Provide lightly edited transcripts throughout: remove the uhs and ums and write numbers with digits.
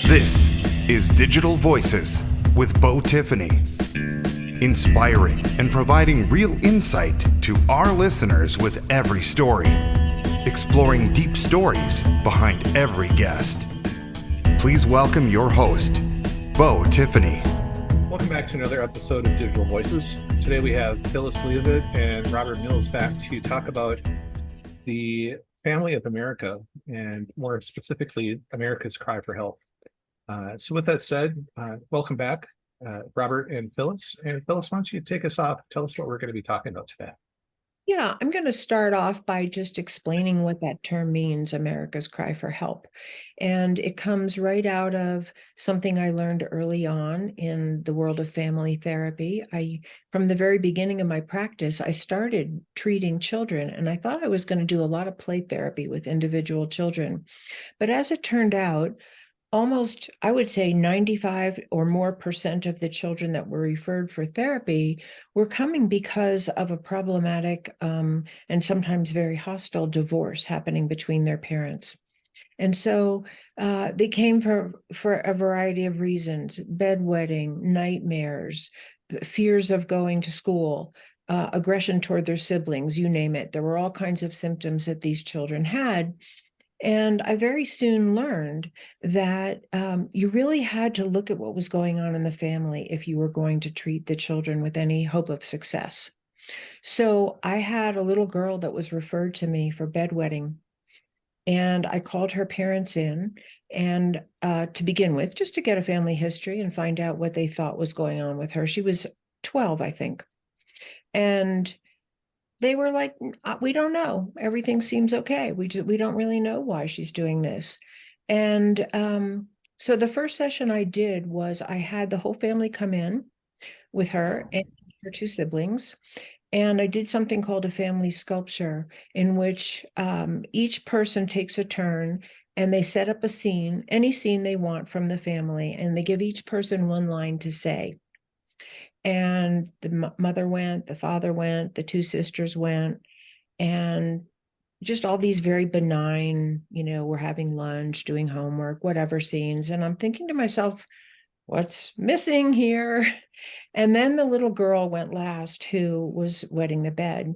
This is Digital Voices with Bo Tiffany. Inspiring and providing real insight to our listeners with every story. Exploring deep stories behind every guest. Please welcome your host, Bo Tiffany. Welcome back to another episode of Digital Voices. Today we have Phyllis Leavitt and Robert Mills back to talk about the family of America, and more specifically, America's cry for help. So with that said, welcome back, Robert and Phyllis. And Phyllis, why don't you take us off? Tell us what we're going to be talking about today. Yeah, I'm going to start off by just explaining what that term means, America's cry for help. And it comes right out of something I learned early on in the world of family therapy. From the very beginning of my practice, I started treating children, and I thought I was going to do a lot of play therapy with individual children. But as it turned out, almost, I would say 95 or more % of the children that were referred for therapy were coming because of a problematic and sometimes very hostile divorce happening between their parents. And so they came for a variety of reasons: bedwetting, nightmares, fears of going to school, aggression toward their siblings, you name it. There were all kinds of symptoms that these children had. And I very soon learned that you really had to look at what was going on in the family if you were going to treat the children with any hope of success. So I had a little girl that was referred to me for bedwetting, and I called her parents in, and to begin with, just to get a family history and find out what they thought was going on with her. She was 12, I think. And they were like, we don't know. Everything seems okay. We don't really know why she's doing this. And so the first session I did was I had the whole family come in with her and her two siblings. And I did something called a family sculpture, in which each person takes a turn and they set up a scene, any scene they want from the family, and they give each person one line to say. And the mother went, the father went, the two sisters went, and just all these very benign, we're having lunch, doing homework, whatever scenes. And I'm thinking to myself, what's missing here? And then the little girl went last, who was wetting the bed.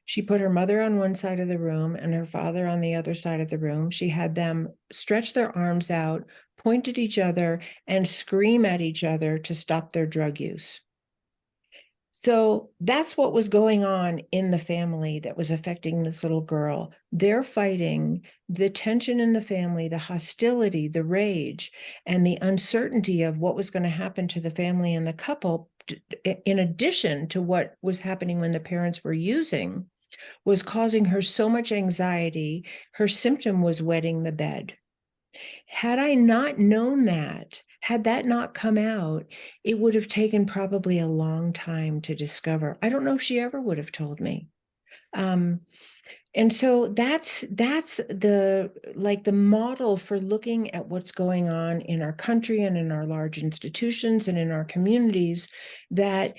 She put her mother on one side of the room and her father on the other side of the room. She had them stretch their arms out, point at each other, and scream at each other to stop their drug use. So that's what was going on in the family that was affecting this little girl. They're fighting the tension in the family, the hostility, the rage, and the uncertainty of what was going to happen to the family and the couple, in addition to what was happening when the parents were using, was causing her so much anxiety. Her symptom was wetting the bed. Had I not known that, had that not come out, it would have taken probably a long time to discover. I don't know if she ever would have told me. And so that's the model for looking at what's going on in our country and in our large institutions and in our communities, that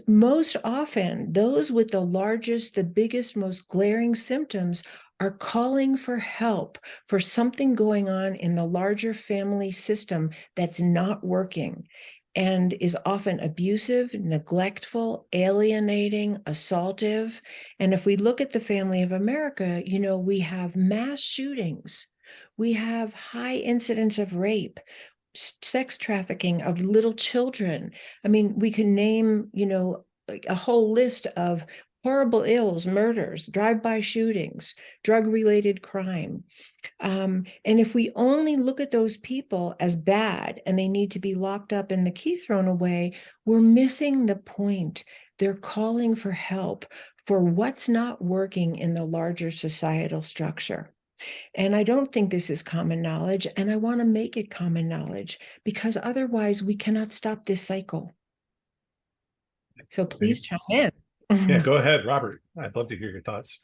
most often those with the largest, the biggest, most glaring symptoms are calling for help for something going on in the larger family system that's not working, and is often abusive, neglectful, alienating, assaultive. And if we look at the family of America, we have mass shootings, we have high incidence of rape, sex trafficking of little children. I mean, we can name, like a whole list of horrible ills, murders, drive-by shootings, drug-related crime. And if we only look at those people as bad and they need to be locked up and the key thrown away, we're missing the point. They're calling for help for what's not working in the larger societal structure. And I don't think this is common knowledge, and I want to make it common knowledge, because otherwise we cannot stop this cycle. So please chime in. Yeah, go ahead, Robert. I'd love to hear your thoughts.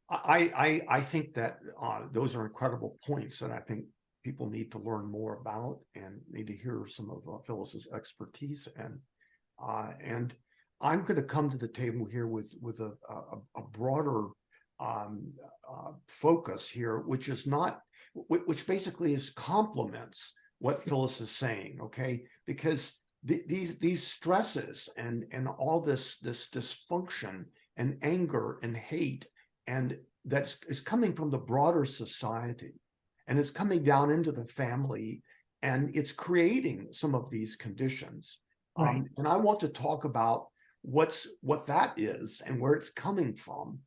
I think that those are incredible points that I think people need to learn more about and need to hear some of Phyllis's expertise. And I'm going to come to the table here with a broader focus here, which is not which basically complements what Phyllis is saying, okay? Because these stresses and all this dysfunction and anger and hate, and that is coming from the broader society, and it's coming down into the family, and it's creating some of these conditions. Right. And I want to talk about what that is and where it's coming from.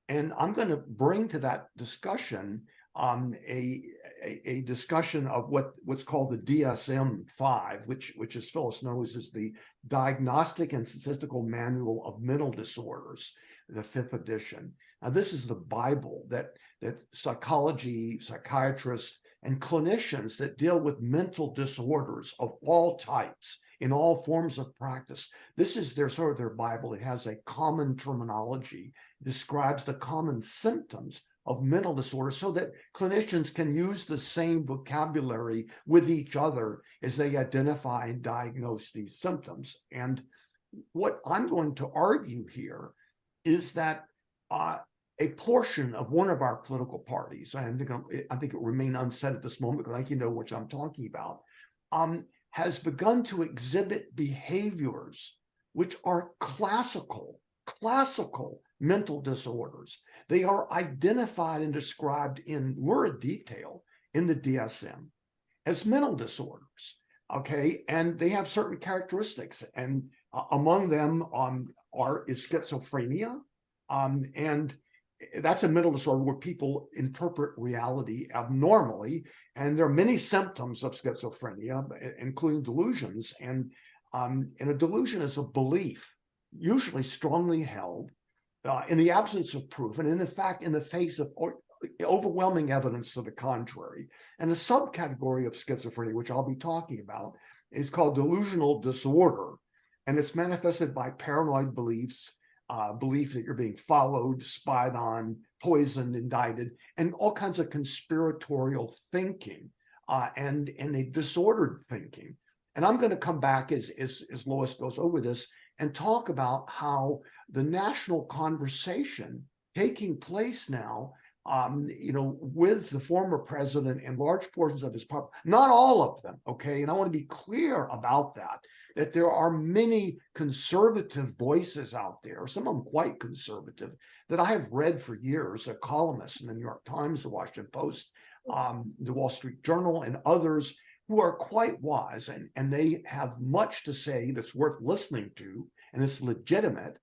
And I'm going to bring to that discussion a discussion of what's called the DSM-5, which as Phyllis knows is the Diagnostic and Statistical Manual of Mental Disorders, the 5th edition. Now, this is the Bible that psychology, psychiatrists, and clinicians that deal with mental disorders of all types in all forms of practice. This is their sort of their Bible. It has a common terminology, describes the common symptoms of mental disorders so that clinicians can use the same vocabulary with each other as they identify and diagnose these symptoms. And what I'm going to argue here is that a portion of one of our political parties, I think it will remain unsaid at this moment, because I think you know what I'm talking about, has begun to exhibit behaviors which are classical mental disorders. They are identified and described in lurid detail in the DSM as mental disorders, okay? And they have certain characteristics, and among them is schizophrenia, and that's a mental disorder where people interpret reality abnormally, and there are many symptoms of schizophrenia, including delusions, and a delusion is a belief, usually strongly held, in the absence of proof, and in fact, in the face of overwhelming evidence to the contrary. And a subcategory of schizophrenia, which I'll be talking about, is called delusional disorder, and it's manifested by paranoid beliefs, belief that you're being followed, spied on, poisoned, indicted, and all kinds of conspiratorial thinking, and a disordered thinking. And I'm going to come back as Lois goes over this and talk about how the national conversation taking place now, with the former president and large portions of his public, not all of them, okay? And I want to be clear about that there are many conservative voices out there, some of them quite conservative, that I have read for years, columnists in the New York Times, the Washington Post, the Wall Street Journal, and others who are quite wise, and they have much to say that's worth listening to, and it's legitimate.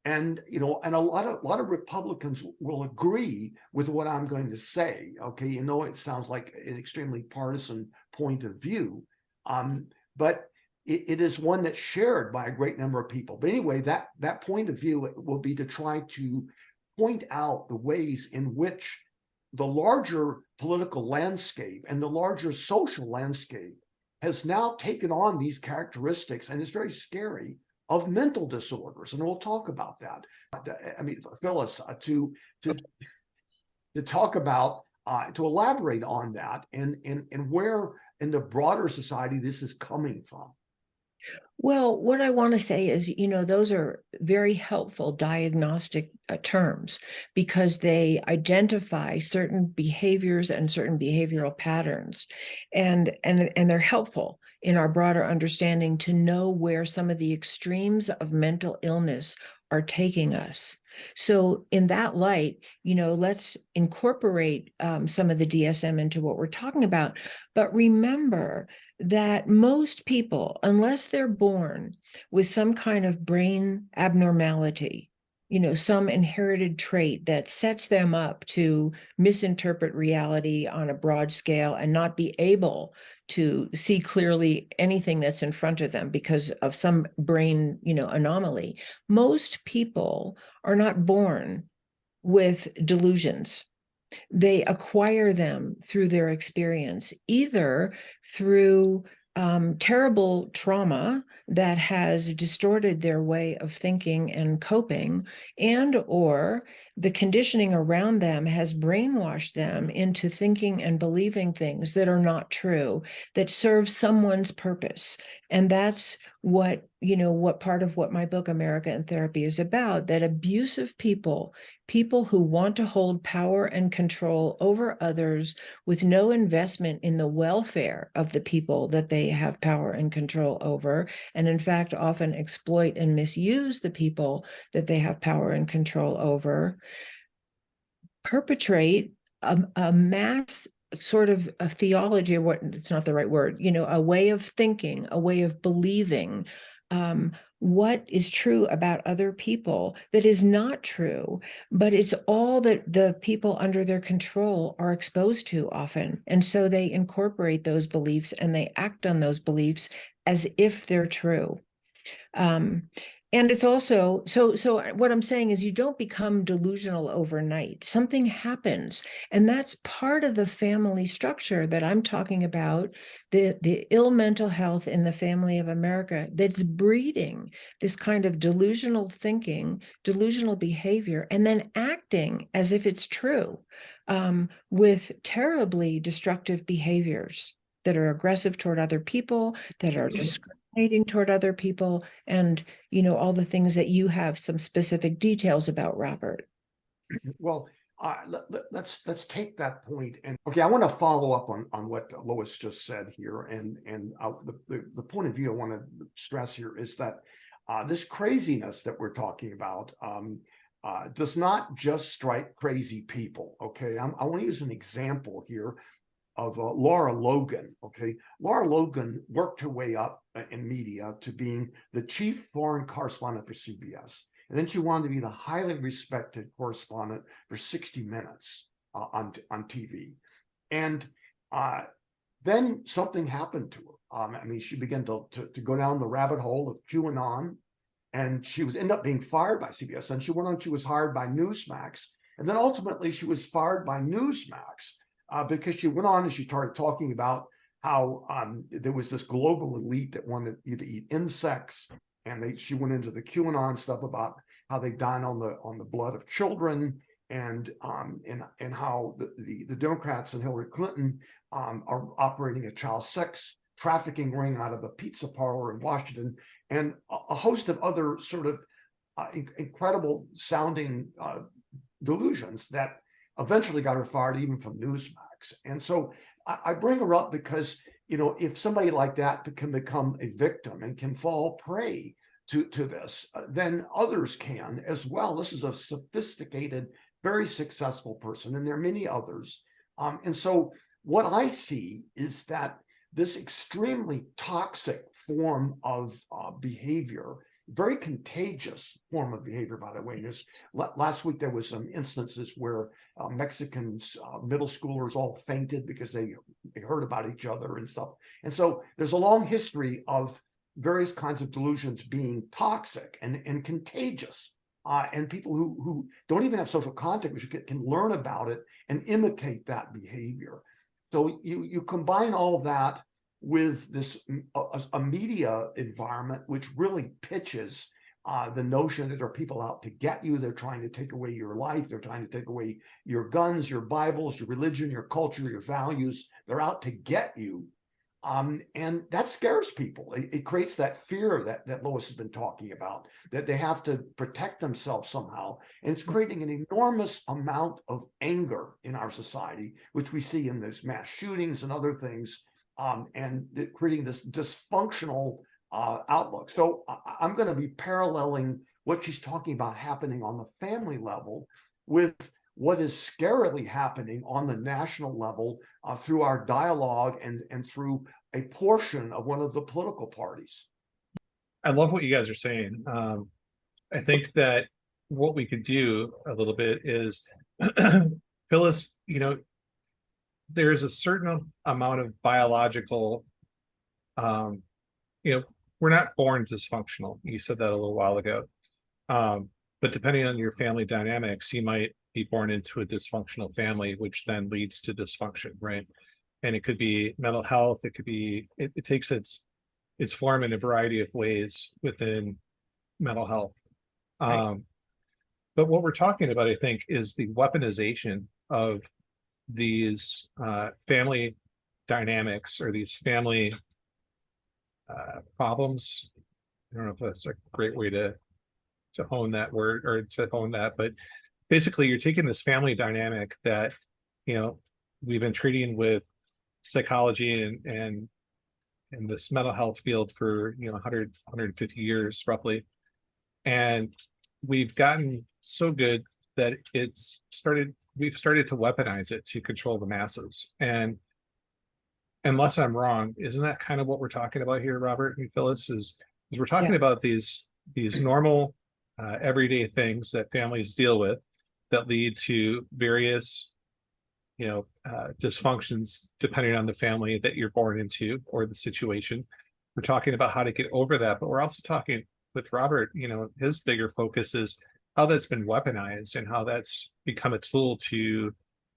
And and a lot of Republicans will agree with what I'm going to say. Okay, it sounds like an extremely partisan point of view, but it is one that's shared by a great number of people. But anyway, that point of view will be to try to point out the ways in which the larger political landscape and the larger social landscape has now taken on these characteristics, and it's very scary, of mental disorders, and we'll talk about that. I mean, Phyllis, to talk about, to elaborate on that, and where in the broader society this is coming from. Well, what I want to say is, those are very helpful diagnostic terms, because they identify certain behaviors and certain behavioral patterns, and they're helpful in our broader understanding to know where some of the extremes of mental illness are taking us. So in that light, let's incorporate some of the DSM into what we're talking about. But remember that most people, unless they're born with some kind of brain abnormality, some inherited trait that sets them up to misinterpret reality on a broad scale and not be able to see clearly anything that's in front of them because of some brain, anomaly. Most people are not born with delusions. They acquire them through their experience, either through terrible trauma that has distorted their way of thinking and coping, and or the conditioning around them has brainwashed them into thinking and believing things that are not true, that serve someone's purpose. And that's what part of what my book America in Therapy is about, that abusive people who want to hold power and control over others with no investment in the welfare of the people that they have power and control over, and in fact often exploit and misuse the people that they have power and control over, perpetrate a mass sort of a theology, or what, it's not the right word, a way of thinking, a way of believing what is true about other people that is not true, but it's all that the people under their control are exposed to often. And so they incorporate those beliefs and they act on those beliefs as if they're true. And it's also, so what I'm saying is you don't become delusional overnight. Something happens. And that's part of the family structure that I'm talking about, the ill mental health in the family of America that's breeding this kind of delusional thinking, delusional behavior, and then acting as if it's true, with terribly destructive behaviors that are aggressive toward other people, that are discriminating toward other people, and all the things that you have some specific details about, Robert. Well, let's take that point, and okay, I want to follow up on what Lois just said here, and the point of view I want to stress here is that this craziness that we're talking about does not just strike crazy people. Okay, I want to use an example here of Laura Logan. Okay, Laura Logan worked her way up in media to being the chief foreign correspondent for CBS. And then she wanted to be the highly respected correspondent for 60 Minutes on TV. And then something happened to her. She began to go down the rabbit hole of QAnon, and she ended up being fired by CBS. And she was hired by Newsmax. And then ultimately she was fired by Newsmax because she went on and she started talking about how there was this global elite that wanted you to eat insects. And she went into the QAnon stuff about how they dine on the blood of children, and how the Democrats and Hillary Clinton are operating a child sex trafficking ring out of a pizza parlor in Washington, and a host of other sort of incredible sounding delusions that eventually got her fired even from Newsmax. And so I bring her up because, if somebody like that can become a victim and can fall prey to this, then others can as well. This is a sophisticated, very successful person, and there are many others. And so what I see is that this extremely toxic form of behavior, very contagious form of behavior, by the way. Last week there was some instances where Mexicans, middle schoolers, all fainted because they heard about each other and stuff. And so there's a long history of various kinds of delusions being toxic and contagious, and people who don't even have social contact can learn about it and imitate that behavior. So you combine all that with this a media environment which really pitches the notion that there are people out to get you. They're trying to take away your life. They're trying to take away your guns, your Bibles, your religion, your culture, your values. They're out to get you. And that scares people. It creates that fear that Lois has been talking about, that they have to protect themselves somehow. And it's creating an enormous amount of anger in our society, which we see in those mass shootings and other things, and creating this dysfunctional outlook. So I'm going to be paralleling what she's talking about happening on the family level with what is scarily happening on the national level through our dialogue and through a portion of one of the political parties. I love what you guys are saying. I think that what we could do a little bit is, Phyllis, there's a certain amount of biological, we're not born dysfunctional. You said that a little while ago. But depending on your family dynamics, you might be born into a dysfunctional family, which then leads to dysfunction, right? And it could be mental health. It could be, it takes its form in a variety of ways within mental health. Right. But what we're talking about, I think, is the weaponization of these family dynamics, or these family problems, I don't know if that's a great way to hone that word or to hone that, but basically you're taking this family dynamic that, we've been treating with psychology and this mental health field for 150 years roughly, and we've gotten so good that we've started to weaponize it to control the masses. And unless I'm wrong, isn't that kind of what we're talking about here, Robert and Phyllis? Is we're talking about these normal everyday things that families deal with that lead to various dysfunctions depending on the family that you're born into or the situation. We're talking about how to get over that, but we're also talking with Robert, his bigger focus is how that's been weaponized and how that's become a tool to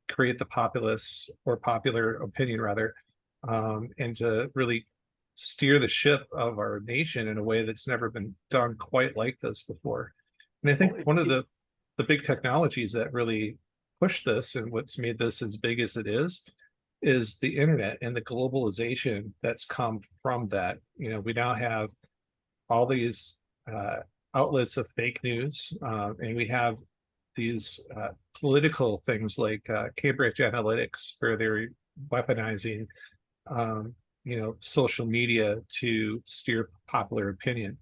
create the populace or popular opinion rather, and to really steer the ship of our nation in a way that's never been done quite like this before. And I think one of the big technologies that really pushed this and what's made this as big as it is the internet and the globalization that's come from that. We now have all these outlets of fake news, and we have these political things like Cambridge Analytics, where they're weaponizing social media to steer popular opinion.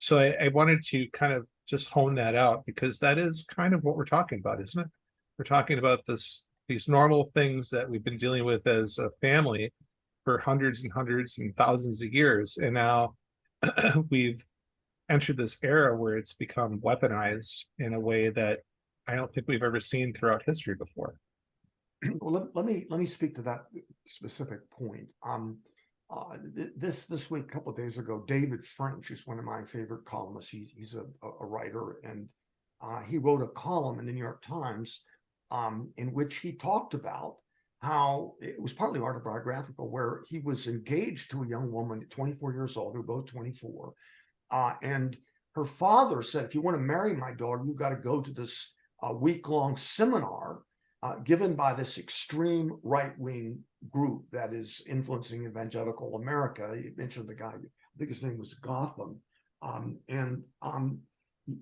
So I wanted to kind of just hone that out, because that is kind of what we're talking about, isn't it? We're talking about these normal things that we've been dealing with as a family for hundreds and hundreds and thousands of years, and now we've entered this era where it's become weaponized in a way that I don't think we've ever seen throughout history before. Well, let me speak to that specific point. This week, a couple of days ago, David French is one of my favorite columnists. He's a writer, and he wrote a column in the New York Times in which he talked about how it was partly autobiographical, where he was engaged to a young woman at 24 years old, they were both 24, and her father said, if you want to marry my daughter, you've got to go to this week-long seminar given by this extreme right-wing group that is influencing evangelical America. He mentioned the guy, I think his name was Gotham.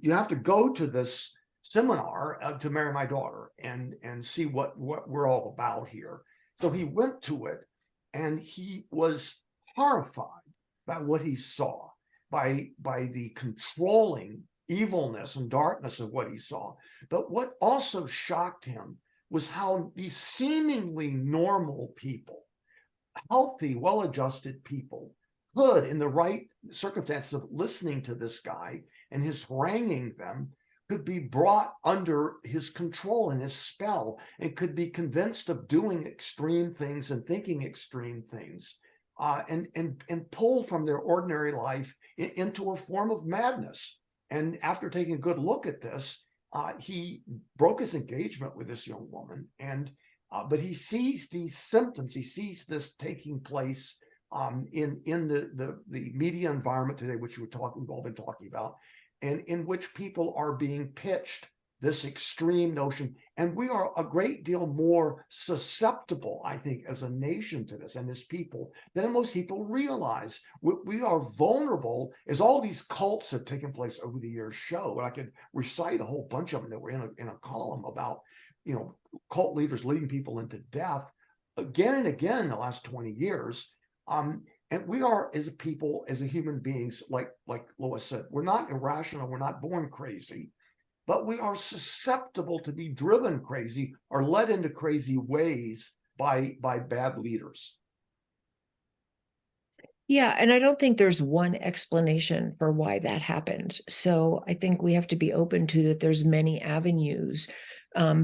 You have to go to this seminar to marry my daughter and see what we're all about here. So he went to it, and he was horrified by what he saw, by the controlling evilness and darkness of what he saw. But what also shocked him was how these seemingly normal people, healthy, well-adjusted people, could, in the right circumstances of listening to this guy and his haranguing them, could be brought under his control and his spell, and could be convinced of doing extreme things and thinking extreme things, and pulled from their ordinary life into a form of madness. And after taking a good look at this, he broke his engagement with this young woman, but he sees these symptoms. He sees this taking place in the media environment today, which we've all been talking about, and in which people are being pitched this extreme notion. And we are a great deal more susceptible, I think, as a nation to this and as people than most people realize. We are vulnerable, as all these cults have taken place over the years show. And I could recite a whole bunch of them that were in a column about, cult leaders leading people into death again and again in the last 20 years. And we are, as a people, as a human beings, like Lois said, we're not irrational, we're not born crazy, but we are susceptible to be driven crazy or led into crazy ways by bad leaders. Yeah, and I don't think there's one explanation for why that happens. So I think we have to be open to that there's many avenues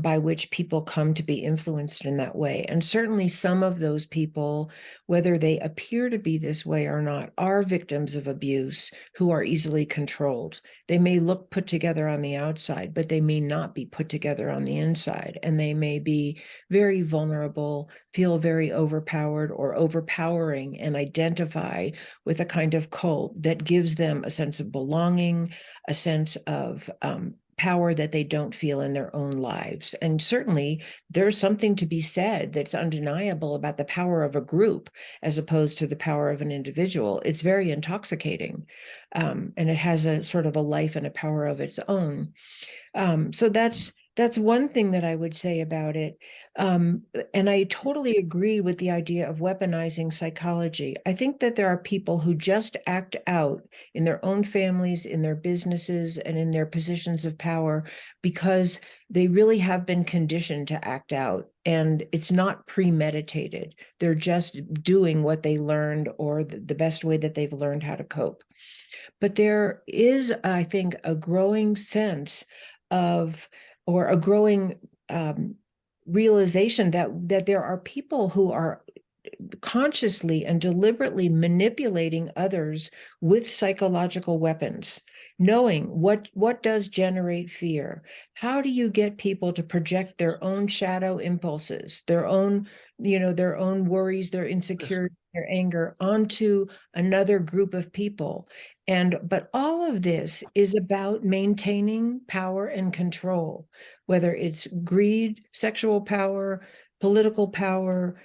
by which people come to be influenced in that way. And certainly some of those people, whether they appear to be this way or not, are victims of abuse who are easily controlled. They may look put together on the outside, but they may not be put together on the inside. And they may be very vulnerable, feel very overpowered or overpowering, and identify with a kind of cult that gives them a sense of belonging, a sense of power that they don't feel in their own lives. And certainly there's something to be said that's undeniable about the power of a group as opposed to the power of an individual. It's very intoxicating, and it has a sort of a life and a power of its own. So that's one thing that I would say about it. And I totally agree with the idea of weaponizing psychology. I think that there are people who just act out in their own families, in their businesses, and in their positions of power because they really have been conditioned to act out. And it's not premeditated. They're just doing what they learned or the best way that they've learned how to cope. But there is, I think, a growing sense of, or a growing realization that there are people who are consciously and deliberately manipulating others with psychological weapons, knowing what does generate fear. How do you get people to project their own shadow impulses, their own worries, their insecurity, their anger onto another group of people? But all of this is about maintaining power and control, whether it's greed, sexual power, political power,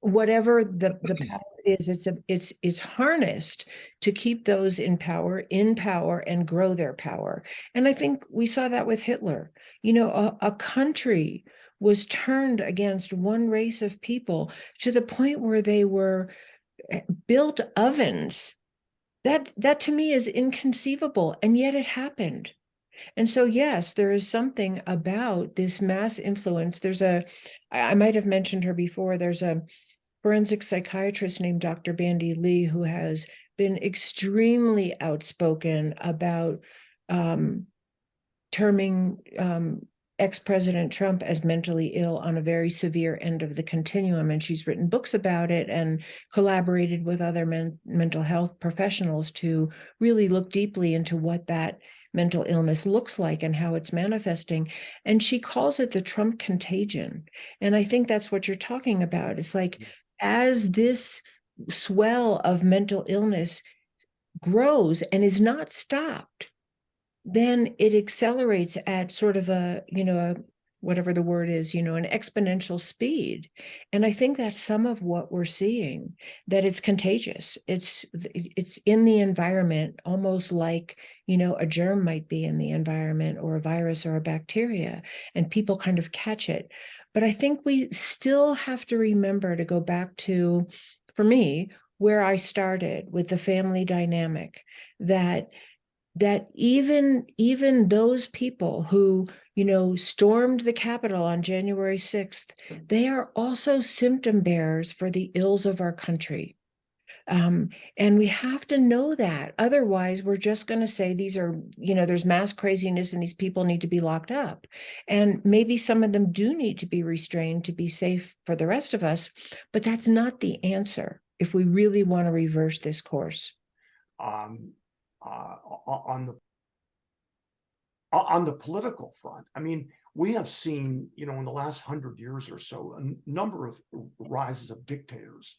whatever the power is, it's harnessed to keep those in power and grow their power. And I think we saw that with Hitler. A country was turned against one race of people to the point where they were built ovens. That to me is inconceivable, and yet it happened. And so, yes, there is something about this mass influence. I might have mentioned her before, there's a forensic psychiatrist named Dr. Bandy Lee who has been extremely outspoken about terming ex-President Trump as mentally ill on a very severe end of the continuum. And she's written books about it and collaborated with other mental health professionals to really look deeply into what that mental illness looks like and how it's manifesting. And she calls it the Trump contagion. And I think that's what you're talking about. It's like, as this swell of mental illness grows and is not stopped, then it accelerates at sort of whatever the word is, an exponential speed. And I think that's some of what we're seeing, that it's contagious. It's in the environment, almost like, a germ might be in the environment, or a virus or a bacteria, and people kind of catch it. But I think we still have to remember to go back to, for me, where I started with the family dynamic, that even those people who stormed the Capitol on January 6th, they are also symptom bearers for the ills of our country. And we have to know that. Otherwise, we're just going to say these are, there's mass craziness and these people need to be locked up. And maybe some of them do need to be restrained to be safe for the rest of us. But that's not the answer if we really want to reverse this course. On the political front, I mean, we have seen, in the last 100 years or so, a number of rises of dictators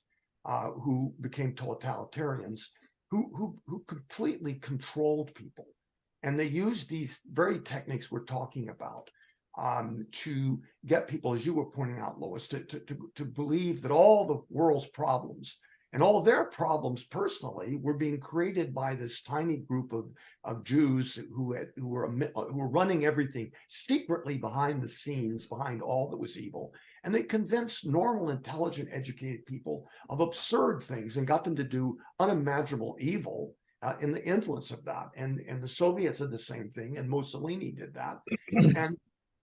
who became totalitarians, who completely controlled people, and they used these very techniques we're talking about to get people, as you were pointing out, Lois, to believe that all the world's problems and all their problems personally were being created by this tiny group of Jews who were running everything secretly behind the scenes, behind all that was evil. And they convinced normal, intelligent, educated people of absurd things and got them to do unimaginable evil in the influence of that. And the Soviets did the same thing, and Mussolini did that. And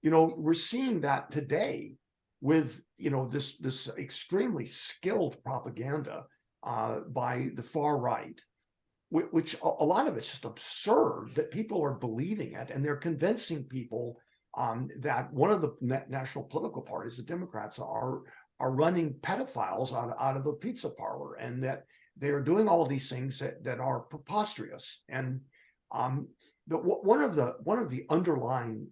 we're seeing that today with this extremely skilled propaganda by the far right, which a lot of it's just absurd that people are believing it, and they're convincing people that one of the national political parties, the Democrats, are running pedophiles out of a pizza parlor, and that they are doing all of these things that are preposterous. And one of the underlying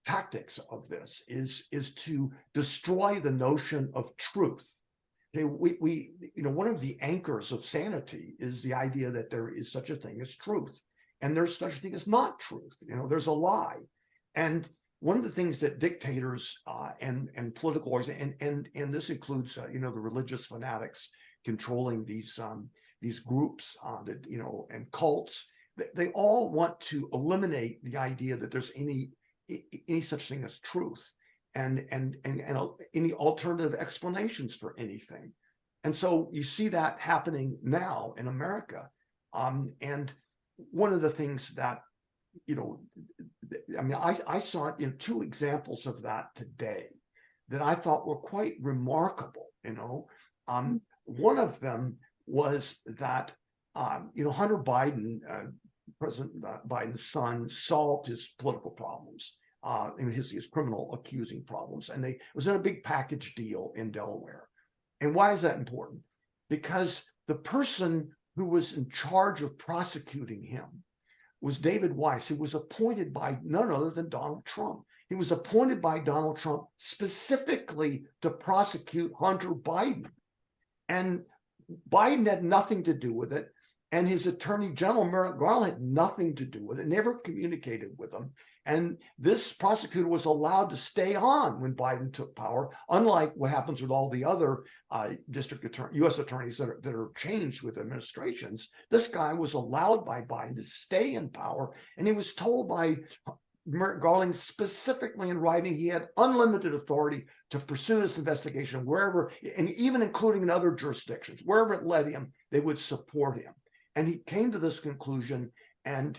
tactics of this is to destroy the notion of truth. Okay, one of the anchors of sanity is the idea that there is such a thing as truth, and there's such a thing as not truth. There's a lie. And one of the things that dictators and political and this includes the religious fanatics controlling these groups that and cults, they all want to eliminate the idea that there's any such thing as truth and any alternative explanations for anything. And so you see that happening now in America. And one of the things that I saw two examples of that today that I thought were quite remarkable. One of them was that Hunter Biden, President Biden's son, solved his political problems, his criminal accusing problems, and it was in a big package deal in Delaware. And why is that important? Because the person who was in charge of prosecuting him was David Weiss, who was appointed by none other than Donald Trump. He was appointed by Donald Trump specifically to prosecute Hunter Biden. And Biden had nothing to do with it. And his attorney general, Merrick Garland, had nothing to do with it, never communicated with him. And this prosecutor was allowed to stay on when Biden took power, unlike what happens with all the other U.S. attorneys that are changed with administrations. This guy was allowed by Biden to stay in power, and he was told by Merrick Garland specifically in writing he had unlimited authority to pursue this investigation wherever, and even including in other jurisdictions, wherever it led him, they would support him. And he came to this conclusion, and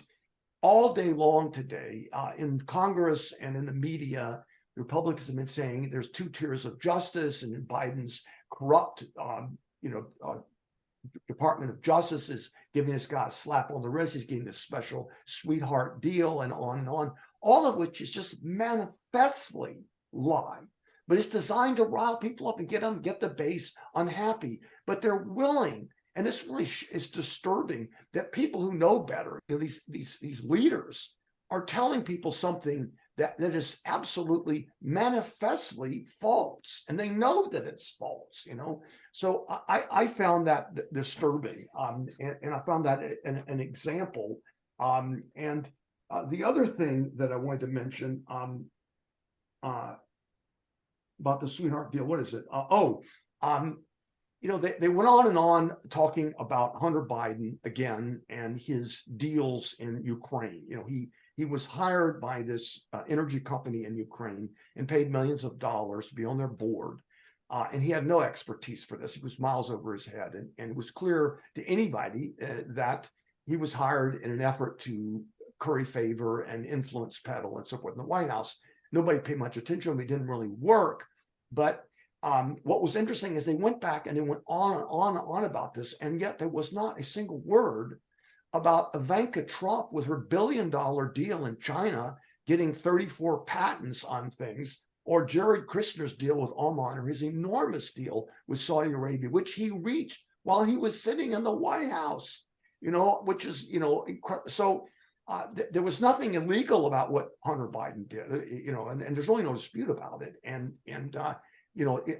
all day long today in Congress and in the media, Republicans have been saying there's two tiers of justice, and in Biden's corrupt, Department of Justice is giving this guy a slap on the wrist. He's getting this special sweetheart deal, and on, all of which is just manifestly lie. But it's designed to rile people up and get the base unhappy. But they're willing. And this really is disturbing that people who know better, these leaders, are telling people something that is absolutely manifestly false, and they know that it's false. So I found that disturbing, and I found that an example. And the other thing that I wanted to mention about the sweetheart deal, what is it? They went on and on talking about Hunter Biden again and his deals in Ukraine. He was hired by this energy company in Ukraine and paid millions of dollars to be on their board. And he had no expertise for this. He was miles over his head. And it was clear to anybody that he was hired in an effort to curry favor and influence peddle and so forth in the White House. Nobody paid much attention to him. It didn't really work. But what was interesting is they went back and they went on and on and on about this, and yet there was not a single word about Ivanka Trump with her $1 billion deal in China, getting 34 patents on things, or Jared Kushner's deal with Oman, or his enormous deal with Saudi Arabia, which he reached while he was sitting in the White House, which is, so there was nothing illegal about what Hunter Biden did, and there's really no dispute about it.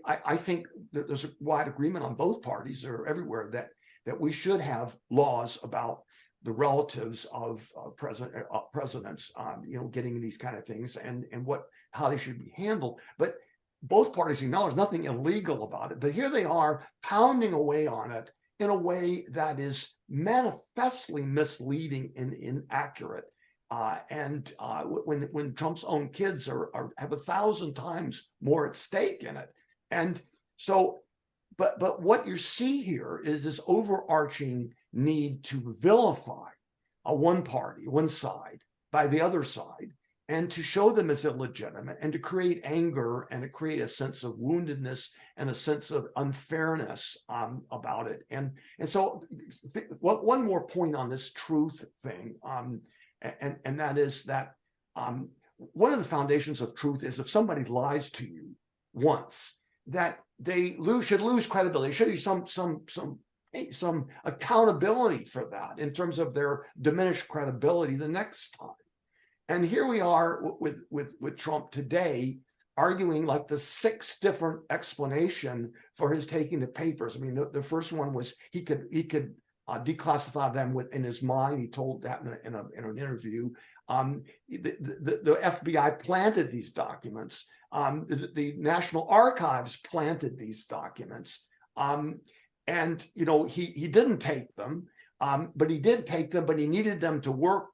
I think there's a wide agreement on both parties or everywhere that we should have laws about the relatives of presidents, getting these kind of things and how they should be handled. But both parties acknowledge nothing illegal about it. But here they are pounding away on it in a way that is manifestly misleading and inaccurate. When Trump's own kids have 1,000 times more at stake in it. And so, but what you see here is this overarching need to vilify one party, one side, by the other side, and to show them as illegitimate, and to create anger, and to create a sense of woundedness and a sense of unfairness about it. And so one more point on this truth thing, and that is that one of the foundations of truth is if somebody lies to you once, that they should lose credibility, show you some accountability for that in terms of their diminished credibility the next time. And here we are with Trump today, arguing like the 6th different explanation for his taking the papers. I mean, the first one was he could declassify them in his mind. He told that in an interview. The FBI planted these documents. The National Archives planted these documents. And, you know, he didn't take them, but he did take them, but he needed them to work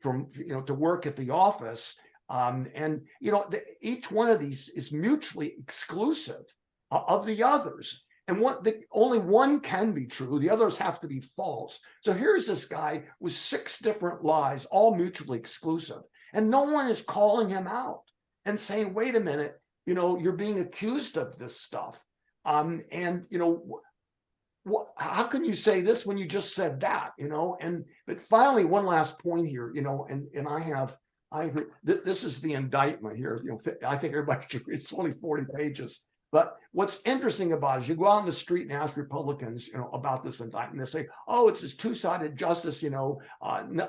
to work at the office. And, you know, each one of these is mutually exclusive of the others. And only one can be true. The others have to be false. So here's this guy with 6 different lies, all mutually exclusive. And no one is calling him out and saying, wait a minute, you know, you're being accused of this stuff. And, you know, how can you say this when you just said that, you know? But finally, one last point here, you know, and this is the indictment here. You know, I think everybody should read. It's only 40 pages. But what's interesting about it is you go out in the street and ask Republicans, you know, about this indictment. They say, oh, it's this two-sided justice, you know,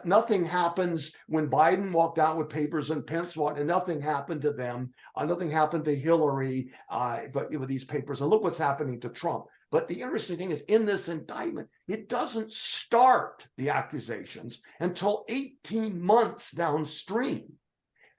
nothing happens when Biden walked out with papers and Pence walked, and nothing happened to them. Nothing happened to Hillary, but with these papers. And look what's happening to Trump. But the interesting thing is, in this indictment, it doesn't start the accusations until 18 months downstream.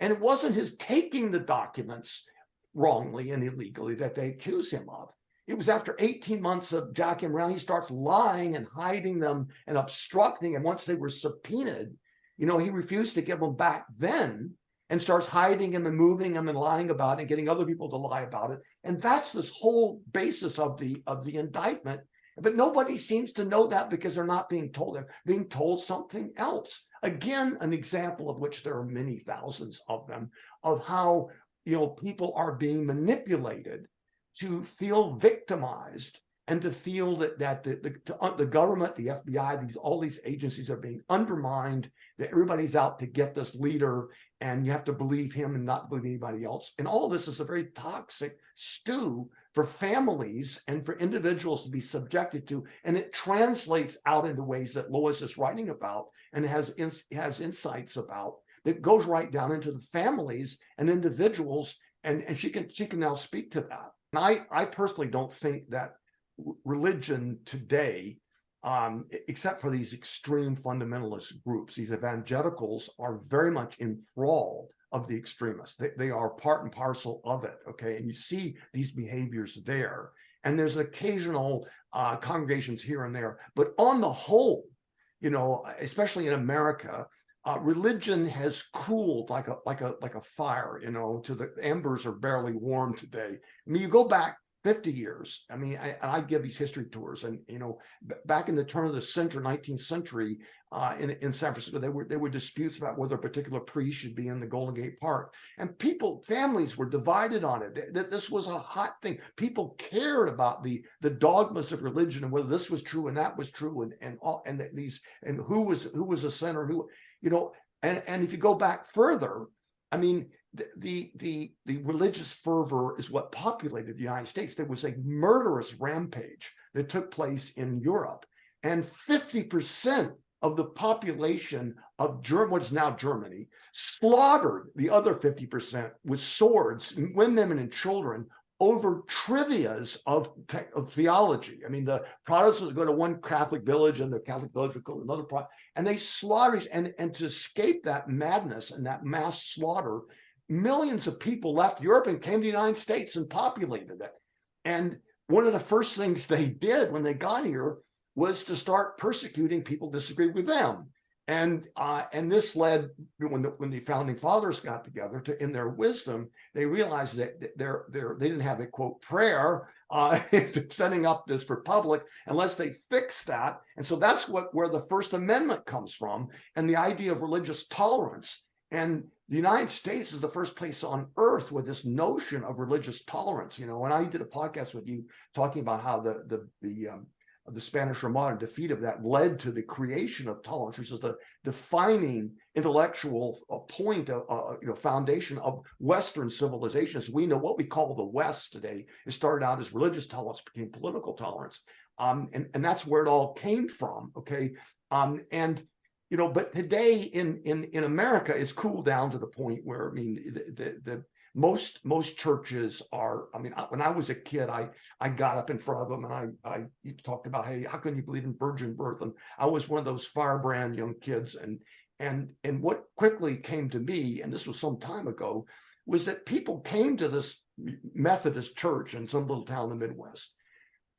And it wasn't his taking the documents wrongly and illegally that they accuse him of. It was after 18 months of jacking around, he starts lying and hiding them and obstructing. And once they were subpoenaed, you know, he refused to give them back then and starts hiding them and moving them and lying about it and getting other people to lie about it. And that's this whole basis of the indictment. But nobody seems to know that because they're not being told. They're being told something else. Again, an example of which there are many thousands of them, of how, you know, people are being manipulated to feel victimized and to feel that the government, the FBI, all these agencies are being undermined, that everybody's out to get this leader and you have to believe him and not believe anybody else. And all this is a very toxic stew for families and for individuals to be subjected to. And it translates out into ways that Lois is writing about and has insights about, that goes right down into the families and individuals. And she can now speak to that. And I personally don't think that religion today, except for these extreme fundamentalist groups, these evangelicals, are very much enthralled of the extremists. They are part and parcel of it, okay? And you see these behaviors there. And there's occasional congregations here and there. But on the whole, you know, especially in America, religion has cooled like a fire, you know, to the embers are barely warm today. I mean, you go back 50 years. I mean, I give these history tours, and you know, back in the turn of the century, 19th century, in San Francisco, there were disputes about whether a particular priest should be in the Golden Gate Park, and families were divided on it. That this was a hot thing. People cared about the dogmas of religion and whether this was true and that was true, and who was a sinner, who, you know, and if you go back further, I mean, the religious fervor is what populated the United States. There was a murderous rampage that took place in Europe, and 50% of the population of what's now Germany slaughtered the other 50% with swords, women and children, over trivias of theology. I mean, the Protestants would go to one Catholic village and the Catholic village would go to another, and they slaughtered, and to escape that madness and that mass slaughter, millions of people left Europe and came to the United States and populated it. And one of the first things they did when they got here was to start persecuting people who disagreed with them. And this led, when the founding fathers got together, to, in their wisdom, they realized that they didn't have a quote prayer setting up this republic unless they fixed that. And so that's where the First Amendment comes from, and the idea of religious tolerance. And the United States is the first place on earth with this notion of religious tolerance. You know, and I did a podcast with you talking about how the Spanish Armada, defeat of that, led to the creation of tolerance, which is the defining intellectual point, foundation of Western civilizations. We know what we call the West today. It started out as religious tolerance, became political tolerance, and that's where it all came from. Okay, and you know, but today in America, it's cooled down to the point where, I mean, the most churches are, I mean, when I was a kid, I got up in front of them and I talked about, hey, how can you believe in virgin birth? And I was one of those firebrand young kids. And what quickly came to me, and this was some time ago, was that people came to this Methodist church in some little town in the Midwest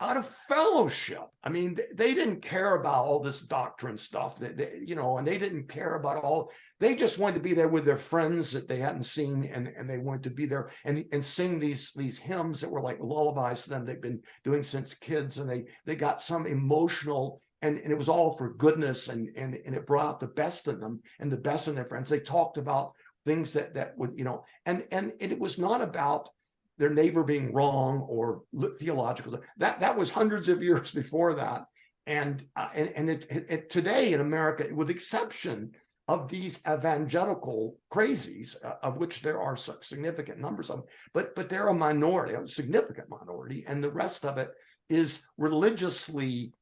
out of fellowship. I mean, they didn't care about all this doctrine stuff that and they didn't care about all. They just wanted to be there with their friends that they hadn't seen, and they wanted to be there and sing these hymns that were like lullabies to them. They've been doing since kids, and they got some emotional, and it was all for goodness, and it brought out the best in them and the best in their friends. They talked about things that would, and it was not about their neighbor being wrong or theological. That was hundreds of years before that. And it today in America, with exception of these evangelical crazies, of which there are such significant numbers of them, but they're a minority, a significant minority, and the rest of it is religiously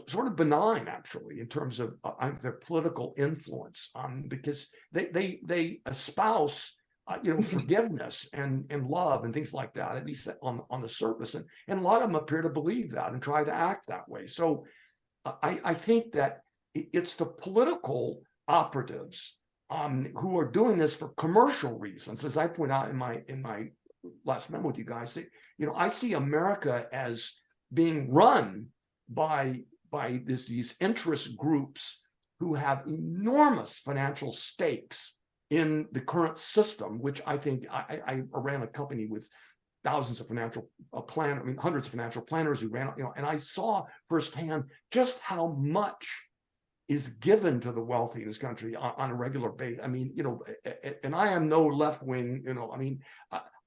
sort of benign, actually, in terms of their political influence, because they espouse forgiveness and love and things like that, at least on the surface. And a lot of them appear to believe that and try to act that way. So I think that it's the political operatives who are doing this for commercial reasons. As I point out in my last memo with you guys, that, I see America as being run by these interest groups who have enormous financial stakes in the current system, which I think I ran a company with thousands of financial hundreds of financial planners who ran, and I saw firsthand just how much is given to the wealthy in this country on a regular basis. I mean, and I am no left wing, I mean,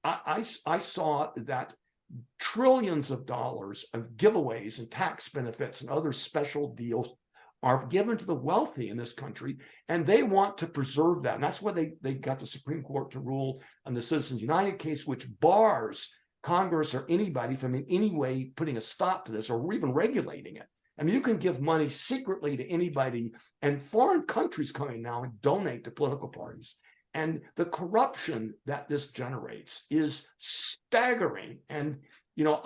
I saw that trillions of dollars of giveaways and tax benefits and other special deals are given to the wealthy in this country, and they want to preserve that. And that's why they got the Supreme Court to rule on the Citizens United case, which bars Congress or anybody from in any way putting a stop to this or even regulating it. I mean, you can give money secretly to anybody, and foreign countries coming now and donate to political parties. And the corruption that this generates is staggering. And,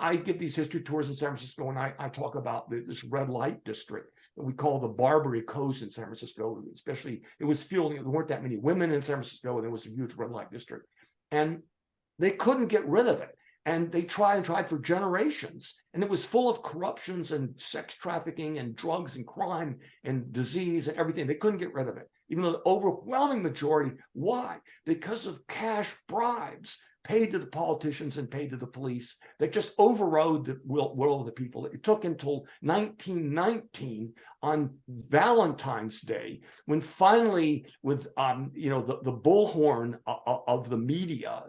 I give these history tours in San Francisco, and I talk about this red light district that we call the Barbary Coast in San Francisco. Especially, it was fueling, there weren't that many women in San Francisco, and there was a huge red light district. And they couldn't get rid of it. And they tried for generations. And it was full of corruptions and sex trafficking and drugs and crime and disease and everything. They couldn't get rid of it, even though the overwhelming majority. Why? Because of cash bribes paid to the politicians and paid to the police that just overrode the will of the people. It took until 1919 on Valentine's Day, when finally, with the bullhorn of the media,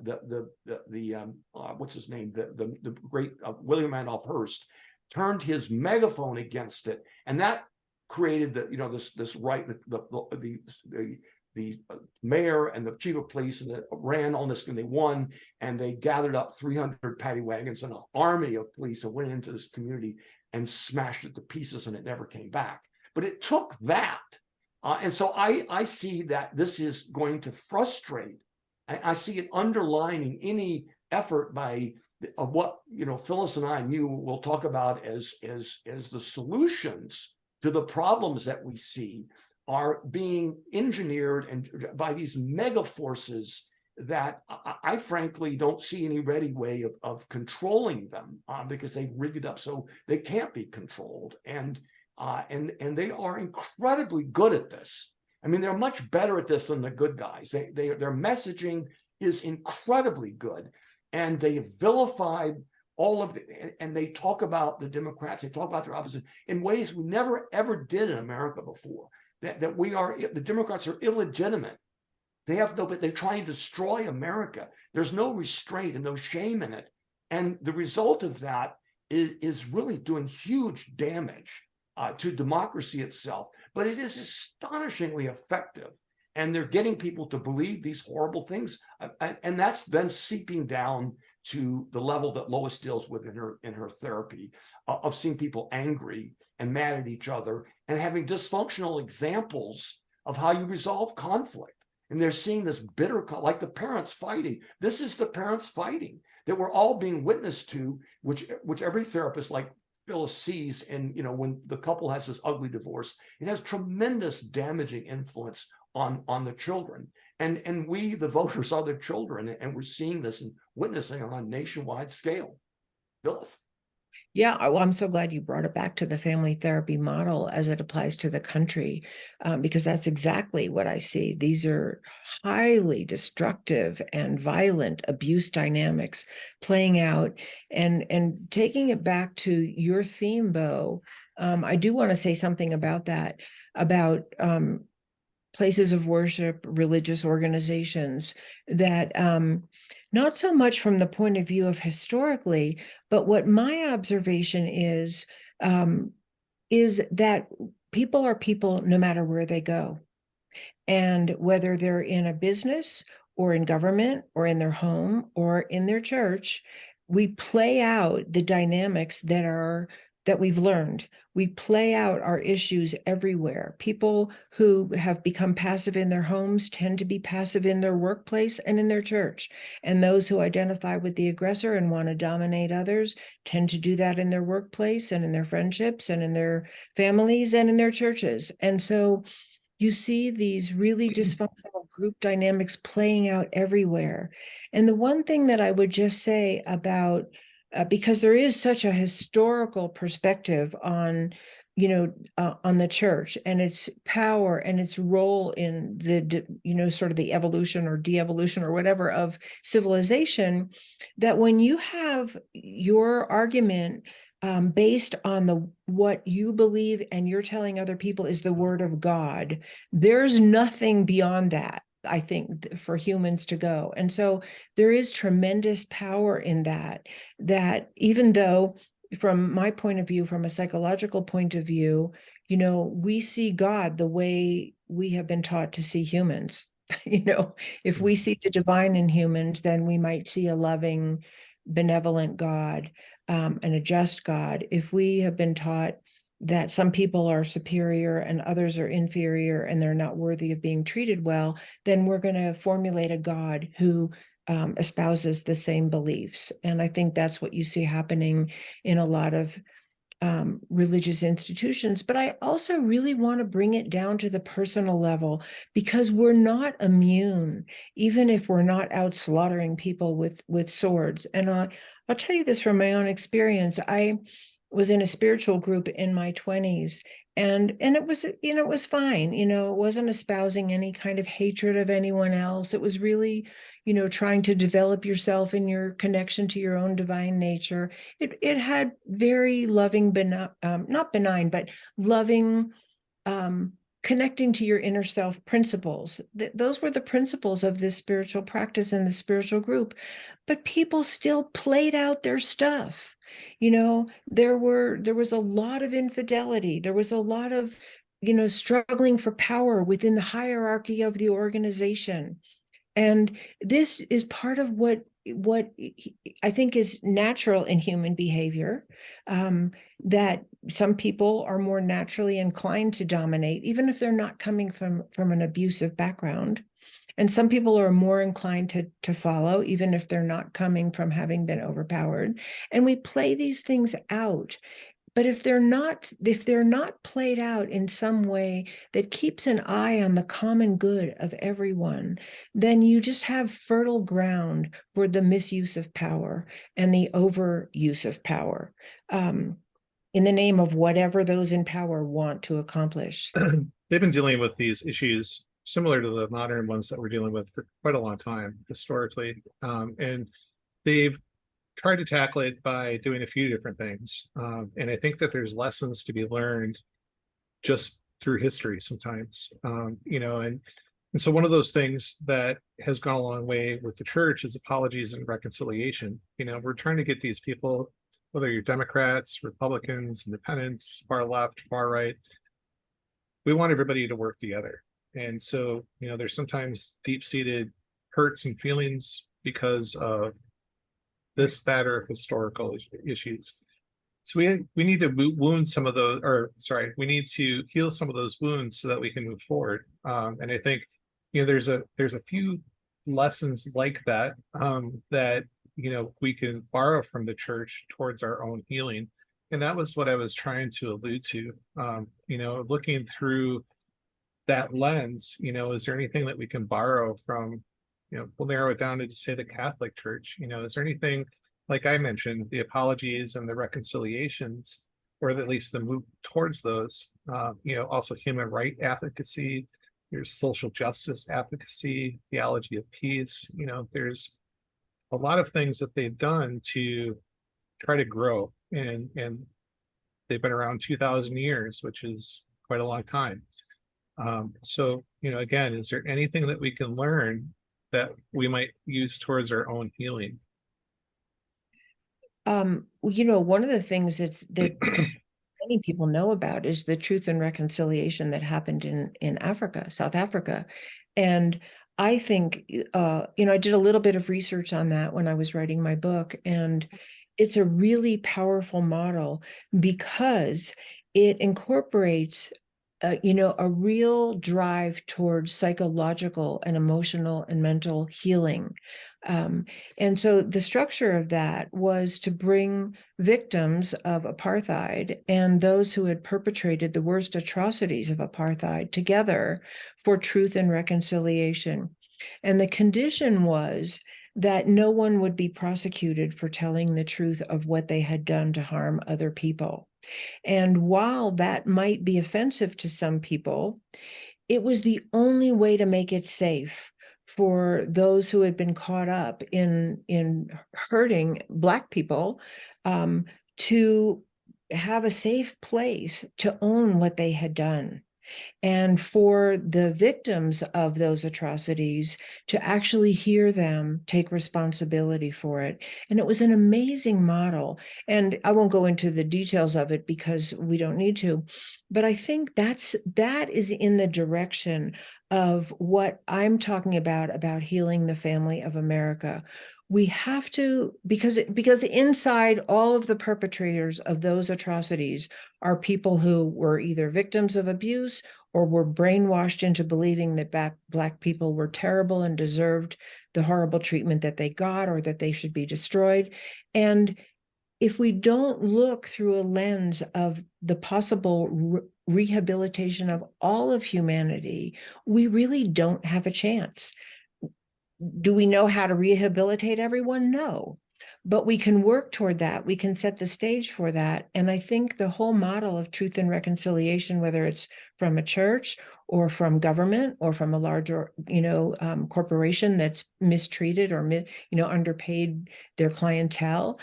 what's his name, the great William Randolph Hearst turned his megaphone against it, and that created this right, the mayor and the chief of police and ran on this, and they won, and they gathered up 300 paddy wagons and an army of police and went into this community and smashed it to pieces, and it never came back. But it took that. And so I see that this is going to frustrate. I see it underlining any effort of what Phyllis and I will talk about as the solutions to the problems that we see are being engineered and by these mega forces that I frankly don't see any ready way of controlling them, because they've rigged it up so they can't be controlled. And they are incredibly good at this. I mean, they're much better at this than the good guys. Their messaging is incredibly good, and they vilified all of and they talk about the Democrats, they talk about their opposition in ways we never ever did in America before. That the Democrats are illegitimate. They're trying to destroy America. There's no restraint and no shame in it. And the result of that is really doing huge damage to democracy itself. But it is astonishingly effective. And they're getting people to believe these horrible things. And that's been seeping down to the level that Lois deals with in her therapy, of seeing people angry and mad at each other and having dysfunctional examples of how you resolve conflict. And they're seeing this bitter, like the parents fighting. This is the parents fighting that we're all being witness to, which every therapist like Phyllis sees. And, you know, when the couple has this ugly divorce, it has tremendous damaging influence on the children. And we, the voters, are the children, and we're seeing this and witnessing on a nationwide scale. Phyllis. Yeah, well, I'm so glad you brought it back to the family therapy model as it applies to the country, because that's exactly what I see. These are highly destructive and violent abuse dynamics playing out, and taking it back to your theme, Bo. I do want to say something about that, about places of worship, religious organizations that not so much from the point of view of historically, but what my observation is that people are people no matter where they go. And whether they're in a business or in government or in their home or in their church, we play out the dynamics that we've learned. We play out our issues everywhere. People who have become passive in their homes tend to be passive in their workplace and in their church. And those who identify with the aggressor and want to dominate others tend to do that in their workplace and in their friendships and in their families and in their churches. And so you see these really dysfunctional group dynamics playing out everywhere. And the one thing that I would just say about, because there is such a historical perspective on, on the church and its power and its role in the, sort of the evolution or de-evolution or whatever of civilization, that when you have your argument based on what you believe and you're telling other people is the word of God, there's nothing beyond that, I think, for humans to go. And so there is tremendous power in that even though, from my point of view, from a psychological point of view, we see God the way we have been taught to see humans. If we see the divine in humans, then we might see a loving, benevolent God, and a just God. If we have been taught that some people are superior and others are inferior and they're not worthy of being treated well, then we're going to formulate a God who espouses the same beliefs. And I think that's what you see happening in a lot of religious institutions. But I also really want to bring it down to the personal level, because we're not immune, even if we're not out slaughtering people with swords. And I'll tell you this from my own experience. I was in a spiritual group in my 20s, and it was, it was fine. It wasn't espousing any kind of hatred of anyone else. It was really, trying to develop yourself in your connection to your own divine nature. It had very loving, not benign, but loving, connecting to your inner self principles. Those were the principles of this spiritual practice and the spiritual group. But people still played out their stuff. There was a lot of infidelity. There was a lot of, struggling for power within the hierarchy of the organization. And this is part of what I think is natural in human behavior, that some people are more naturally inclined to dominate, even if they're not coming from an abusive background. And some people are more inclined to follow, even if they're not coming from having been overpowered. And we play these things out. But if they're not played out in some way that keeps an eye on the common good of everyone, then you just have fertile ground for the misuse of power and the overuse of power, in the name of whatever those in power want to accomplish. They've been dealing with these issues similar to the modern ones that we're dealing with for quite a long time historically, and they've tried to tackle it by doing a few different things. And I think that there's lessons to be learned just through history sometimes, and so one of those things that has gone a long way with the church is apologies and reconciliation. We're trying to get these people, whether you're Democrats, Republicans, Independents, far left, far right, we want everybody to work together. And so, there's sometimes deep-seated hurts and feelings because of this, that, or historical issues. So we need to wound some of those, we need to heal some of those wounds so that we can move forward. And I think there's a few lessons like that, that, we can borrow from the church towards our own healing. And that was what I was trying to allude to. Looking through that lens, is there anything that we can borrow from, we'll narrow it down to just say the Catholic Church. Is there anything, like I mentioned, the apologies and the reconciliations, or at least the move towards those, also human right advocacy, there's social justice advocacy, theology of peace. There's a lot of things that they've done to try to grow, and they've been around 2,000 years, which is quite a long time. So, again, is there anything that we can learn that we might use towards our own healing? One of the things that many people know about is the Truth and Reconciliation that happened in Africa, South Africa. And I think, I did a little bit of research on that when I was writing my book, and it's a really powerful model because it incorporates a real drive towards psychological and emotional and mental healing. And so the structure of that was to bring victims of apartheid and those who had perpetrated the worst atrocities of apartheid together for truth and reconciliation. And the condition was that no one would be prosecuted for telling the truth of what they had done to harm other people. And while that might be offensive to some people, it was the only way to make it safe for those who had been caught up in hurting Black people, to have a safe place to own what they had done. And for the victims of those atrocities to actually hear them take responsibility for it. And it was an amazing model. And I won't go into the details of it because we don't need to, but I think that is in the direction of what I'm talking about healing the family of America. We have to, because inside all of the perpetrators of those atrocities are people who were either victims of abuse or were brainwashed into believing that Black people were terrible and deserved the horrible treatment that they got, or that they should be destroyed. And if we don't look through a lens of the possible rehabilitation of all of humanity, we really don't have a chance. Do we know how to rehabilitate everyone? No, but we can work toward that. We can set the stage for that. And I think the whole model of truth and reconciliation, whether it's from a church or from government or from a larger, corporation that's mistreated or, underpaid their clientele,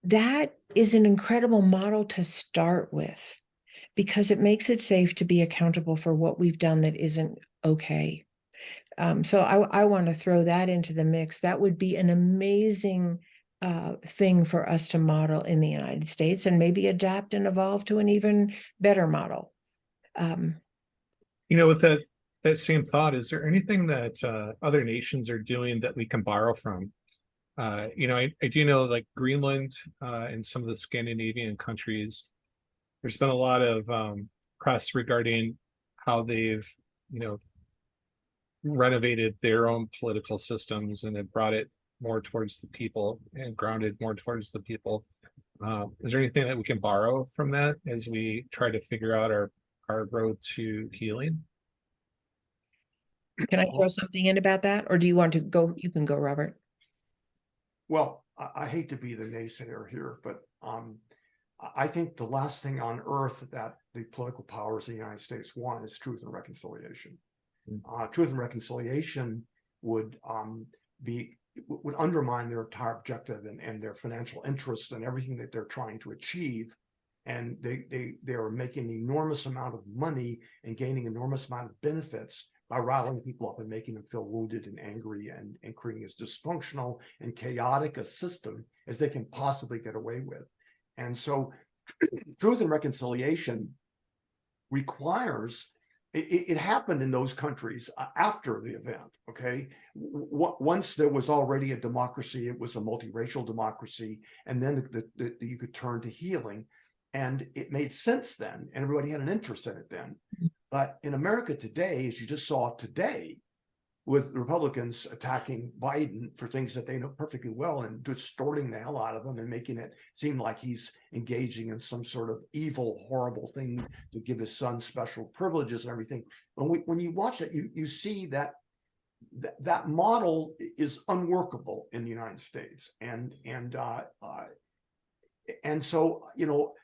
that is an incredible model to start with, because it makes it safe to be accountable for what we've done that isn't okay. So I want to throw that into the mix. That would be an amazing thing for us to model in the United States, and maybe adapt and evolve to an even better model. With that same thought, is there anything that other nations are doing that we can borrow from? I do know, like Greenland and some of the Scandinavian countries, there's been a lot of press regarding how they've, renovated their own political systems and have brought it more towards the people and grounded more towards the people. Is there anything that we can borrow from that as we try to figure out our road to healing? Can I throw something in about that, or do you want to go? You can go, Robert. Well, I hate to be the naysayer here, but I think the last thing on earth that the political powers of the United States want is truth and reconciliation. Truth and reconciliation would undermine their entire objective and their financial interests and everything that they're trying to achieve. And they are making an enormous amount of money and gaining enormous amount of benefits by riling people up and making them feel wounded and angry, and creating as dysfunctional and chaotic a system as they can possibly get away with. And so truth and reconciliation requires, it happened in those countries after the event, okay? Once there was already a democracy, it was a multiracial democracy, and then you could turn to healing. And it made sense then, and everybody had an interest in it then. But in America today, as you just saw today, with Republicans attacking Biden for things that they know perfectly well and distorting the hell out of him and making it seem like he's engaging in some sort of evil, horrible thing to give his son special privileges and everything. When you watch it, you see that that model is unworkable in the United States. And so,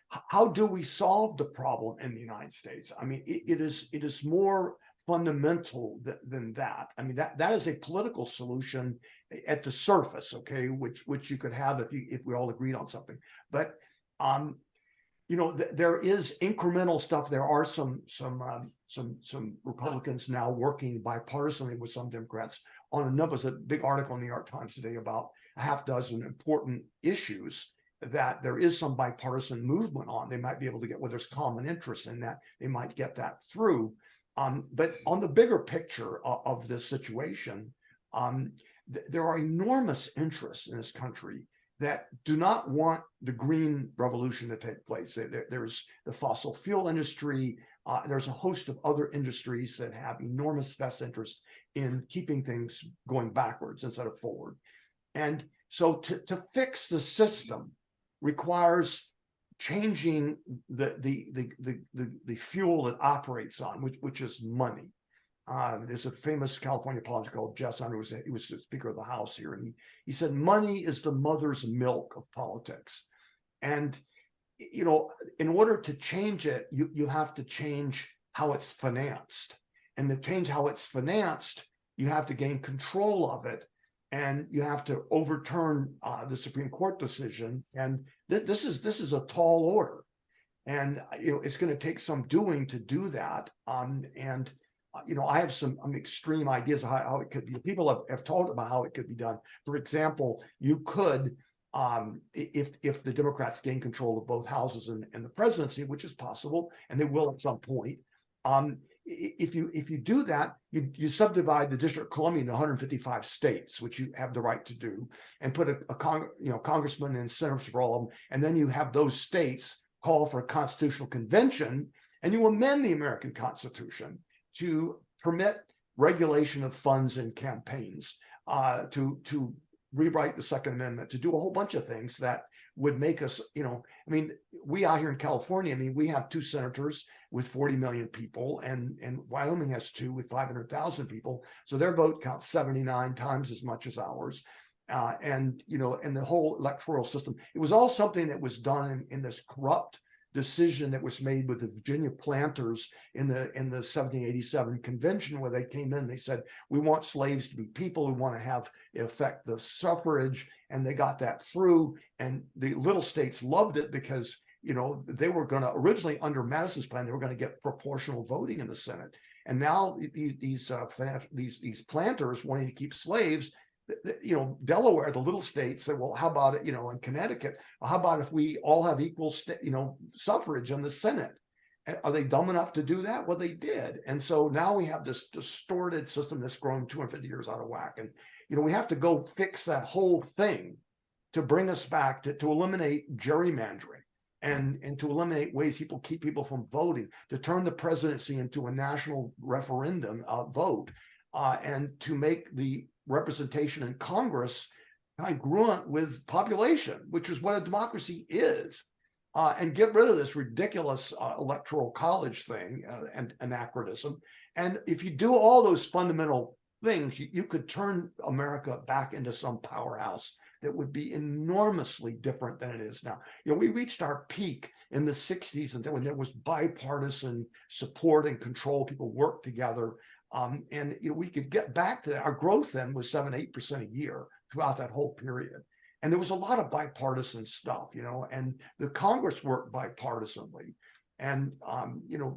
how do we solve the problem in the United States? I mean, it is more fundamental than that. I mean, that is a political solution at the surface, okay, which you could have if we all agreed on something. But there is incremental stuff. There are some Republicans now working bipartisanly with some Democrats on a number. There's a big article in the New York Times today about a half dozen important issues that there is some bipartisan movement on. They might be able to get where there's common interest in that. They might get that through. But on the bigger picture of this situation, there are enormous interests in this country that do not want the green revolution to take place. There's the fossil fuel industry. There's a host of other industries that have enormous best interest in keeping things going backwards instead of forward. And so to fix the system requires changing the fuel that operates on, which is money. There's a famous California politician called Jess Under. He was the Speaker of the House here, and he said money is the mother's milk of politics. And in order to change it, you have to change how it's financed. And to change how it's financed, you have to gain control of it. And you have to overturn the Supreme Court decision. And this is a tall order. And it's going to take some doing to do that. I have some extreme ideas of how it could be. People have talked about how it could be done. For example, you could, if the Democrats gain control of both houses and the presidency, which is possible, and they will at some point, if you do that, you subdivide the District of Columbia into 155 states, which you have the right to do, and put a congressman and senators for all of them, and then you have those states call for a constitutional convention, and you amend the American Constitution to permit regulation of funds and campaigns, to rewrite the Second Amendment, to do a whole bunch of things that would make us, we out here in California, we have 2 senators with 40 million people, and Wyoming has 2 with 500,000 people. So their vote counts 79 times as much as ours. And the whole electoral system, it was all something that was done in this corrupt decision that was made with the Virginia planters in the 1787 convention, where they came in, they said, we want slaves to be people, we want to have it affect the suffrage, and they got that through. And the little states loved it because they were going to, originally under Madison's plan, they were going to get proportional voting in the Senate. And now these planters wanting to keep slaves, Delaware, the little states said, well, how about it, in Connecticut, how about if we all have equal, suffrage in the Senate? Are they dumb enough to do that? Well, they did. And so now we have this distorted system that's grown 250 years out of whack. And, we have to go fix that whole thing to bring us back to eliminate gerrymandering and to eliminate ways people keep people from voting, to turn the presidency into a national referendum vote, and to make the representation in Congress congruent with population, which is what a democracy is, and get rid of this ridiculous electoral college thing and anachronism. And if you do all those fundamental things, you could turn America back into some powerhouse that would be enormously different than it is now. We reached our peak in the 60s, and when there was bipartisan support and control, people worked together. And we could get back to that. Our growth then was 7-8% a year throughout that whole period. And there was a lot of bipartisan stuff, and the Congress worked bipartisanly. And,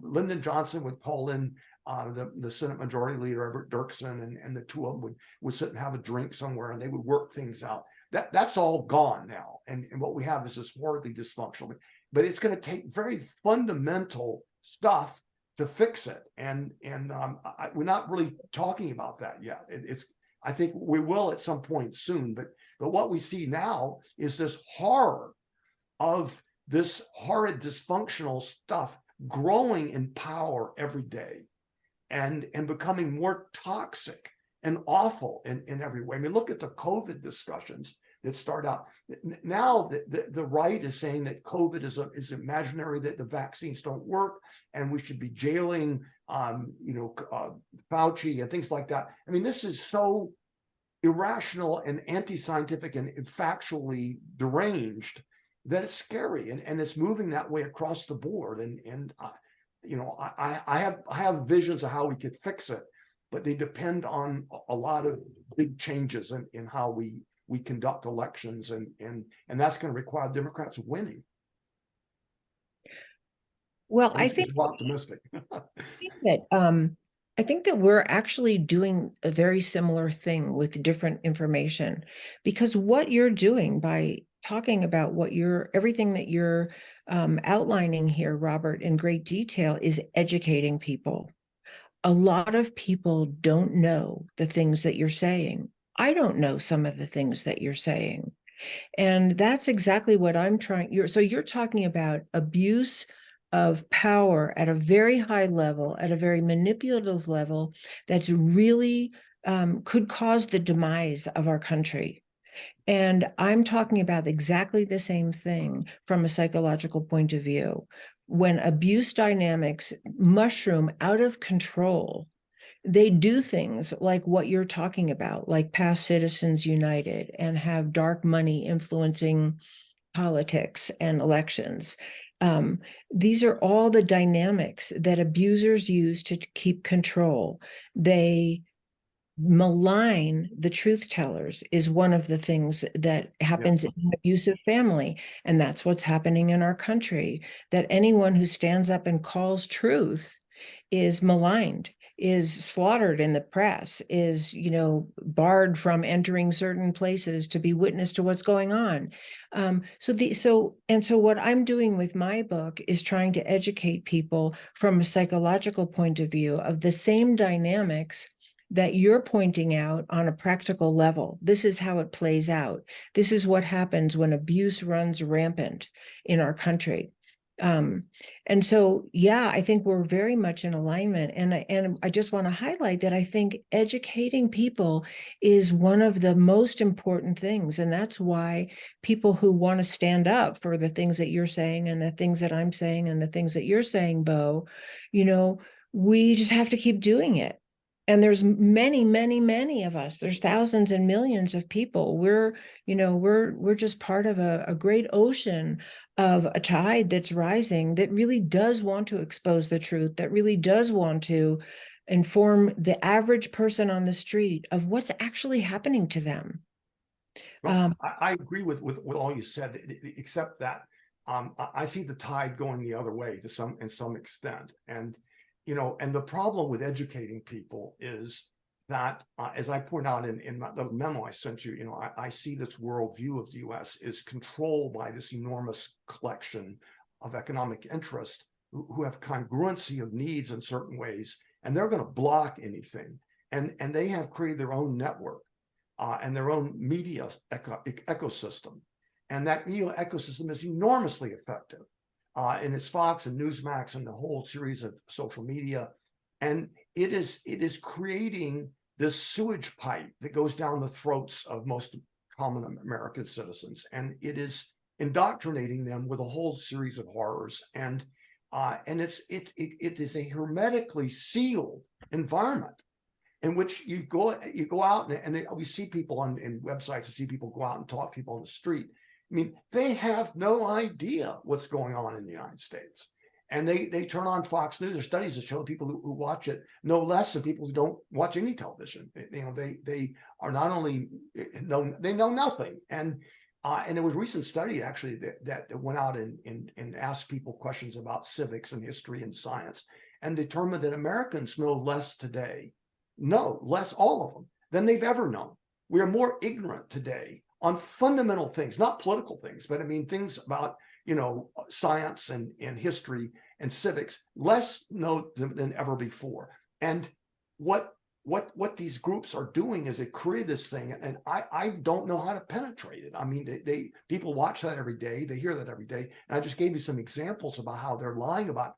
Lyndon Johnson would call in the Senate Majority Leader, Everett Dirksen, and the two of them would sit and have a drink somewhere, and they would work things out. That's all gone now. And what we have is this horribly dysfunctional. But it's going to take very fundamental stuff to fix it, and we're not really talking about that yet. I think we will at some point soon, but what we see now is this horror of this horrid dysfunctional stuff growing in power every day and becoming more toxic and awful in every way. I mean, look at the COVID discussions that start out. Now the right is saying that COVID is imaginary, that the vaccines don't work, and we should be jailing, Fauci and things like that. I mean, this is so irrational and anti-scientific and factually deranged that it's scary, and it's moving that way across the board. I have visions of how we could fix it, but they depend on a lot of big changes in how we conduct elections, and that's going to require Democrats winning. Well, I think optimistic. I think that we're actually doing a very similar thing with different information, because what you're doing by talking about everything that you're outlining here, Robert, in great detail, is educating people. A lot of people don't know the things that you're saying. I don't know some of the things that you're saying. And that's exactly what I'm trying. So you're talking about abuse of power at a very high level, at a very manipulative level, that's really could cause the demise of our country. And I'm talking about exactly the same thing from a psychological point of view. When abuse dynamics mushroom out of control, they do things like what you're talking about, like pass Citizens United and have dark money influencing politics and elections. These are all the dynamics that abusers use to keep control. They malign the truth tellers is one of the things that happens in an abusive family. And that's what's happening in our country, that anyone who stands up and calls truth is maligned, is slaughtered in the press, is, barred from entering certain places to be witness to what's going on. So what I'm doing with my book is trying to educate people from a psychological point of view of the same dynamics that you're pointing out on a practical level. This is how it plays out. This is what happens when abuse runs rampant in our country. And so, I think we're very much in alignment. And I just want to highlight that I think educating people is one of the most important things. And that's why people who want to stand up for the things that you're saying and the things that I'm saying and the things that you're saying, Bo, we just have to keep doing it. And there's many, many, many of us. There's thousands and millions of people. We're just part of a great ocean of a tide that's rising that really does want to expose the truth, that really does want to inform the average person on the street of what's actually happening to them. Well, I agree with all you said, except that I see the tide going the other way to some extent. And the problem with educating people is that, as I point out in the memo I sent you, I see this worldview of the U.S. is controlled by this enormous collection of economic interests who have congruency of needs in certain ways, and they're going to block anything. And they have created their own network and their own media ecosystem. And that media ecosystem is enormously effective. And it's Fox and Newsmax and the whole series of social media. And it is creating this sewage pipe that goes down the throats of most common American citizens. And it is indoctrinating them with a whole series of horrors. And it is a hermetically sealed environment in which you go out and we see people in websites, we see people go out and talk to people on the street. I mean, they have no idea what's going on in the United States. And they turn on Fox News. There's studies that show people who watch it no less than people who don't watch any television. They are not only they know nothing. And there was a recent study actually that went out and asked people questions about civics and history and science, and determined that Americans know less today, all of them, than they've ever known. We are more ignorant today on fundamental things, not political things, but I mean things about science and history and civics, less know than ever before. And what these groups are doing is they create this thing, and I don't know how to penetrate it. I mean, people watch that every day, they hear that every day, and I just gave you some examples about how they're lying about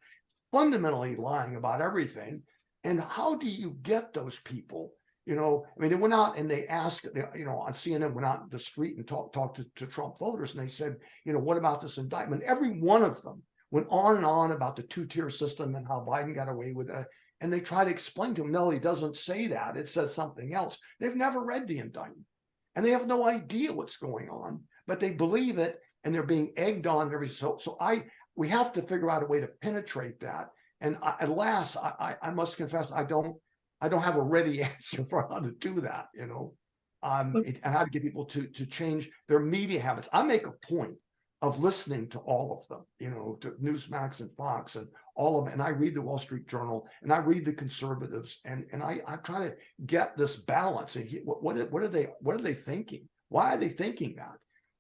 fundamentally lying about everything. And how do you get those people? You know, I mean, they went out and they asked, you know, on CNN, went out in the street and talked to Trump voters, and they said, you know, what about this indictment? Every one of them went on and on about the two-tier system and how Biden got away with it. And they try to explain to him, no, he doesn't say that. It says something else. They've never read the indictment, and they have no idea what's going on, but they believe it, and they're being egged on every we have to figure out a way to penetrate that. And alas, I must confess, I don't have a ready answer for how to do that, you know, and how to get people to change their media habits. I make a point of listening to all of them, you know, to Newsmax and Fox and all of them. And I read the Wall Street Journal, and I read the conservatives, and I try to get this balance. And what are they thinking? Why are they thinking that?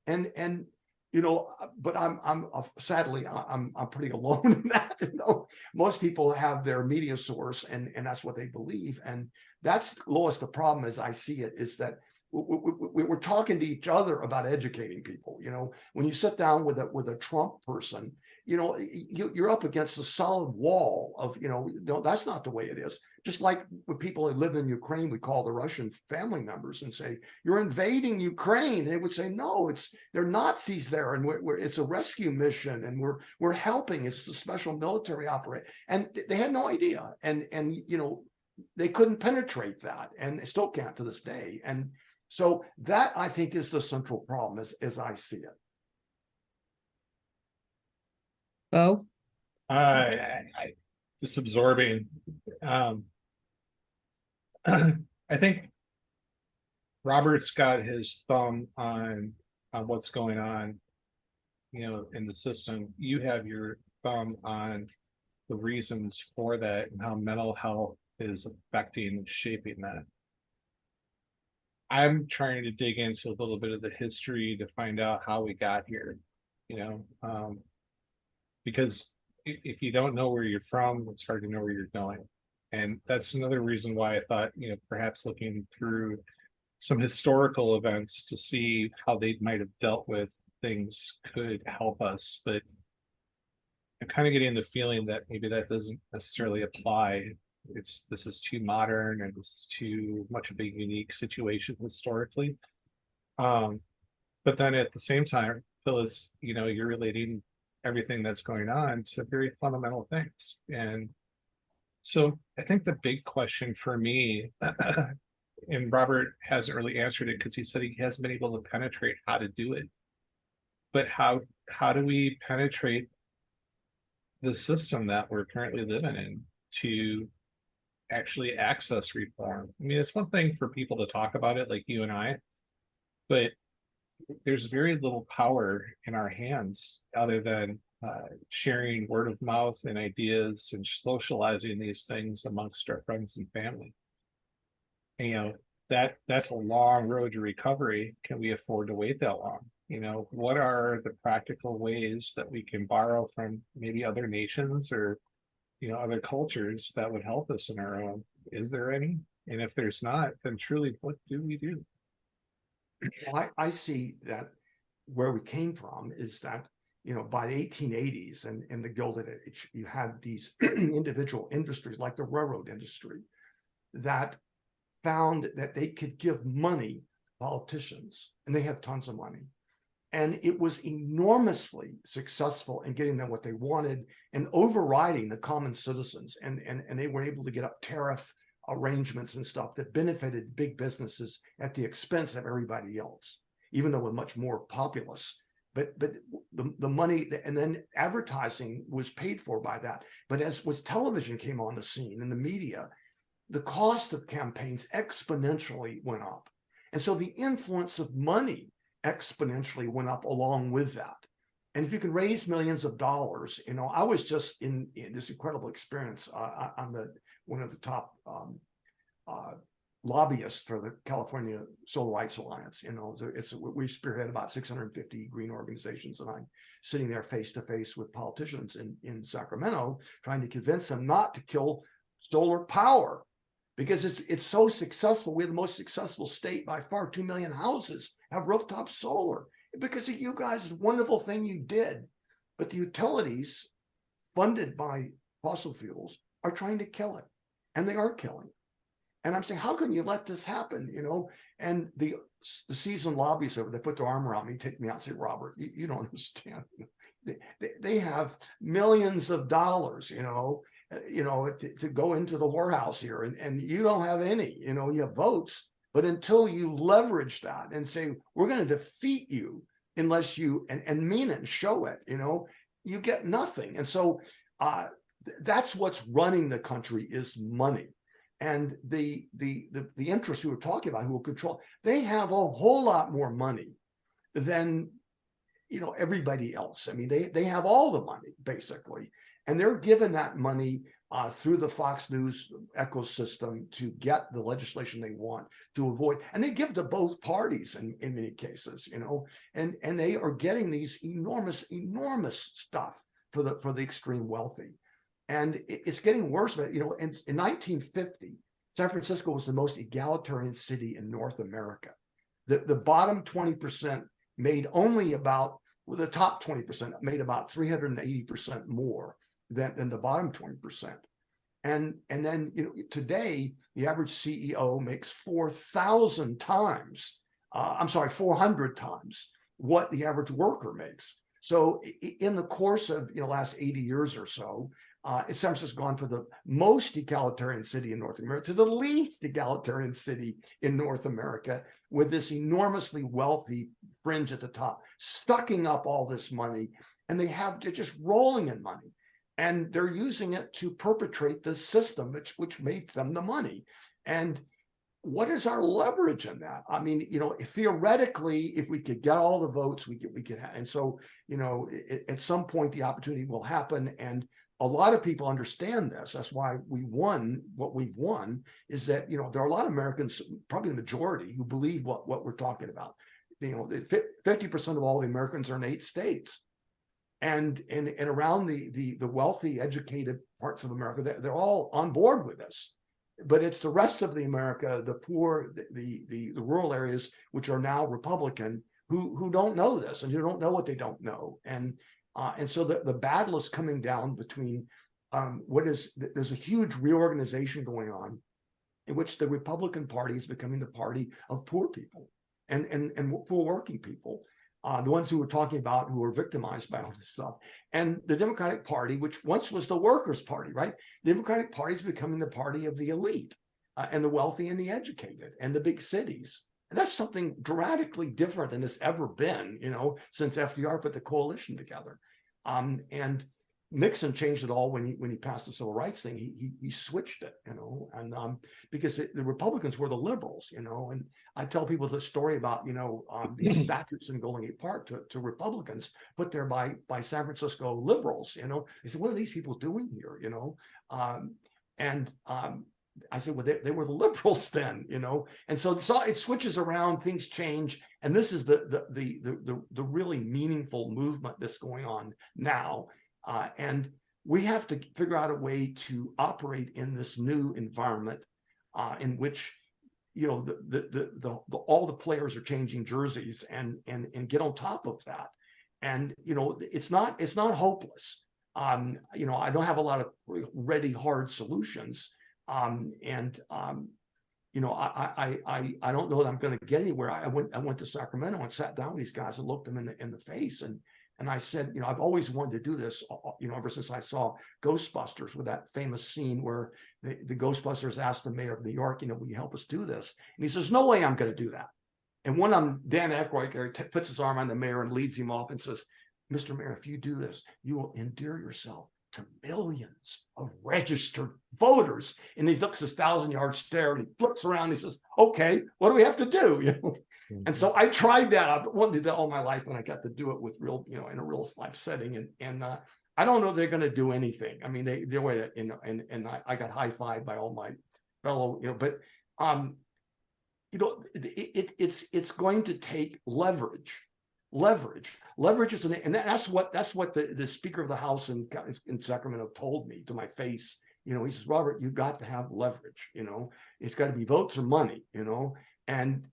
And you know, but I'm sadly I'm pretty alone in that. You know, most people have their media source, and that's what they believe, and that's, Lois, the problem as I see it is that we're talking to each other about educating people. You know, when you sit down with a Trump person, you know, you're up against a solid wall of, you know, no, that's not the way it is. Just like with people who live in Ukraine, we call the Russian family members and say, you're invading Ukraine. And they would say, no, they're Nazis there, and it's a rescue mission, and we're helping. It's a special military operation. And they had no idea. And you know, they couldn't penetrate that, and they still can't to this day. And so that, I think, is the central problem as I see it. Bo? I just absorbing. I think Robert's got his thumb on what's going on, you know, in the system. You have your thumb on the reasons for that and how mental health is affecting and shaping that. I'm trying to dig into a little bit of the history to find out how we got here, you know, because if you don't know where you're from, it's hard to know where you're going. And that's another reason why I thought, you know, perhaps looking through some historical events to see how they might have dealt with things could help us. But I'm kind of getting the feeling that maybe that doesn't necessarily apply. This is too modern, and this is too much of a unique situation historically. But then at the same time, Phyllis, you know, you're relating everything that's going on to very fundamental things. And so I think the big question for me, and Robert hasn't really answered it because he said he hasn't been able to penetrate how to do it. But how do we penetrate the system that we're currently living in to actually access reform? I mean, it's one thing for people to talk about it like you and I, but there's very little power in our hands other than sharing word of mouth and ideas and socializing these things amongst our friends and family. And, you know, that's a long road to recovery. Can we afford to wait that long? You know, what are the practical ways that we can borrow from maybe other nations or, you know, other cultures that would help us in our own? Is there any? And if there's not, then truly, what do we do? I see that where we came from is that, you know, by the 1880s and the Gilded Age, you had these individual industries like the railroad industry that found that they could give money to politicians, and they had tons of money. And it was enormously successful in getting them what they wanted and overriding the common citizens. And they were able to get up tariff arrangements and stuff that benefited big businesses at the expense of everybody else, even though we're much more populous. But the money, and then advertising was paid for by that. But as television came on the scene and the media, the cost of campaigns exponentially went up. And so the influence of money exponentially went up along with that. And if you can raise millions of dollars, you know, I was just in this incredible experience. I'm one of the top lobbyists for the California Civil Rights Alliance. You know, we spearhead about 650 green organizations, and I'm sitting there face to face with politicians in Sacramento, trying to convince them not to kill solar power because it's so successful. We're the most successful state by far. 2 million houses have rooftop solar because of you guys. Wonderful thing you did, but the utilities funded by fossil fuels are trying to kill it, and they are killing it. And I'm saying, how can you let this happen? And the seasoned lobbyists over, they put their arm around me, take me out and say, Robert, you don't understand. They have millions of dollars, to go into the whorehouse here, and you don't have any. You have votes, but until you leverage that and say, we're going to defeat you unless you and mean it and show it, you get nothing. And so that's what's running the country is money. And the interests we were talking about, who will control, they have a whole lot more money than everybody else. I mean, they have all the money basically, and they're given that money through the Fox News ecosystem to get the legislation they want to avoid, and they give to both parties in many cases, and they are getting these enormous stuff for the extreme wealthy. And it's getting worse. But in 1950, San Francisco was the most egalitarian city in North America. The bottom 20% made only about, the top 20% made about 380% more than the bottom 20%. And then today the average CEO makes 400 times what the average worker makes. So in the course of last 80 years or so, San Francisco's gone from the most egalitarian city in North America to the least egalitarian city in North America, with this enormously wealthy fringe at the top, sucking up all this money, and they're just rolling in money, and they're using it to perpetrate this system, which makes them the money. And what is our leverage in that? I mean, theoretically, if we could get all the votes, we could have, and so at some point the opportunity will happen. And a lot of people understand this. That's why we won what we've won, is that, there are a lot of Americans, probably the majority, who believe what we're talking about. 50% of all the Americans are in 8 states. And around the wealthy, educated parts of America, they're all on board with this. But it's the rest of the America, the poor, the rural areas, which are now Republican, who don't know this, and who don't know what they don't know. And so the battle is coming down between there's a huge reorganization going on, in which the Republican Party is becoming the party of poor people and poor working people, the ones who we're talking about, who are victimized by all this stuff. And the Democratic Party, which once was the workers' party, right? The Democratic Party is becoming the party of the elite and the wealthy and the educated and the big cities. And that's something dramatically different than it's ever been, since FDR put the coalition together. And Nixon changed it all when he passed the civil rights thing. He switched it, and because the Republicans were the liberals, and I tell people the story about these statues in Golden Gate Park to Republicans put there by San Francisco liberals. They said, what are these people doing here? I said, well, they were the liberals then, and so it switches around, things change, and this is the really meaningful movement that's going on now. And we have to figure out a way to operate in this new environment, in which all the players are changing jerseys, and get on top of that. And it's not hopeless. I don't have a lot of ready hard solutions. I don't know that I'm going to get anywhere. I went to Sacramento and sat down with these guys and looked them in the face, and I said, I've always wanted to do this, ever since I saw Ghostbusters, with that famous scene where the Ghostbusters asked the mayor of New York, will you help us do this? And he says, no way I'm going to do that. And one of them, Dan Aykroyd, puts his arm on the mayor and leads him off and says, Mr. Mayor, if you do this, you will endear yourself to millions of registered voters. And he looks this 1,000-yard stare, and he flips around and he says, okay, what do we have to do? And so I tried that. I've wanted to do that all my life, and I got to do it with real, in a real life setting. And I don't know they're going to do anything. I mean, they're way, and I got high-fived by all my fellow, but it's going to take leverage. Leverage is and that's what the Speaker of the House in Sacramento told me to my face. He says, Robert, you've got to have leverage. It's got to be votes or money. And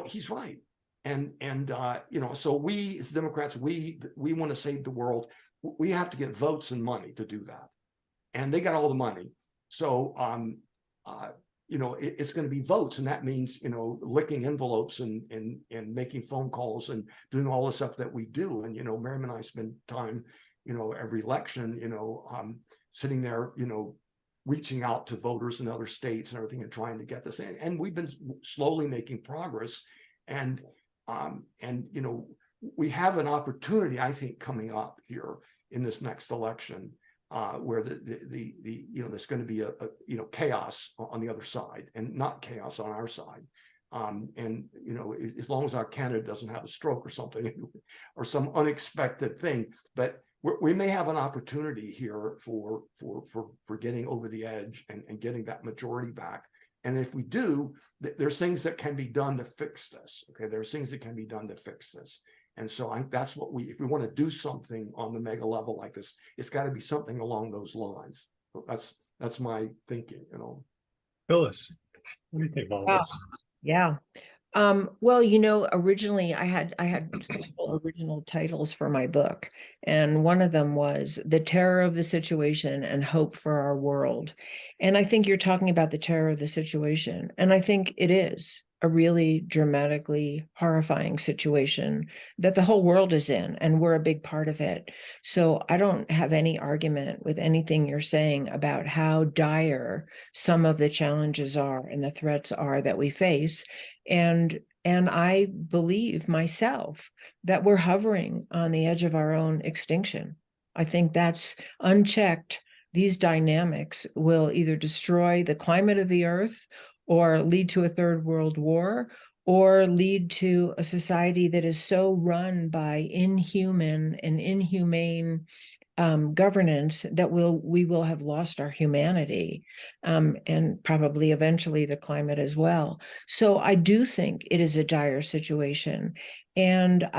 he's right. And so we as Democrats, we want to save the world. we have to get votes and money to do that. And they got all the money. So, it's going to be votes. And that means, licking envelopes and making phone calls and doing all the stuff that we do. And, Miriam and I spend time, every election, sitting there, reaching out to voters in other states and everything and trying to get this in. And we've been slowly making progress. And we have an opportunity, I think, coming up here in this next election, where there's going to be a chaos on the other side and not chaos on our side. As long as our candidate doesn't have a stroke or something or some unexpected thing, but we may have an opportunity here for getting over the edge and getting that majority back. And if we do, there's things that can be done to fix this. Okay, there's things that can be done to fix this. And so that's what if we want to do something on the mega level like this, it's got to be something along those lines. So that's my thinking, Phyllis, what do you think about this? Yeah. Well, originally I had several original titles for my book, and one of them was The Terror of the Situation and Hope for Our World. And I think you're talking about the terror of the situation. And I think it is a really dramatically horrifying situation that the whole world is in, and we're a big part of it. So I don't have any argument with anything you're saying about how dire some of the challenges are and the threats are that we face. And I believe myself that we're hovering on the edge of our own extinction. I think that's unchecked. These dynamics will either destroy the climate of the earth or lead to a third world war, or lead to a society that is so run by inhuman and inhumane governance that we will have lost our humanity, and probably eventually the climate as well. So I do think it is a dire situation. And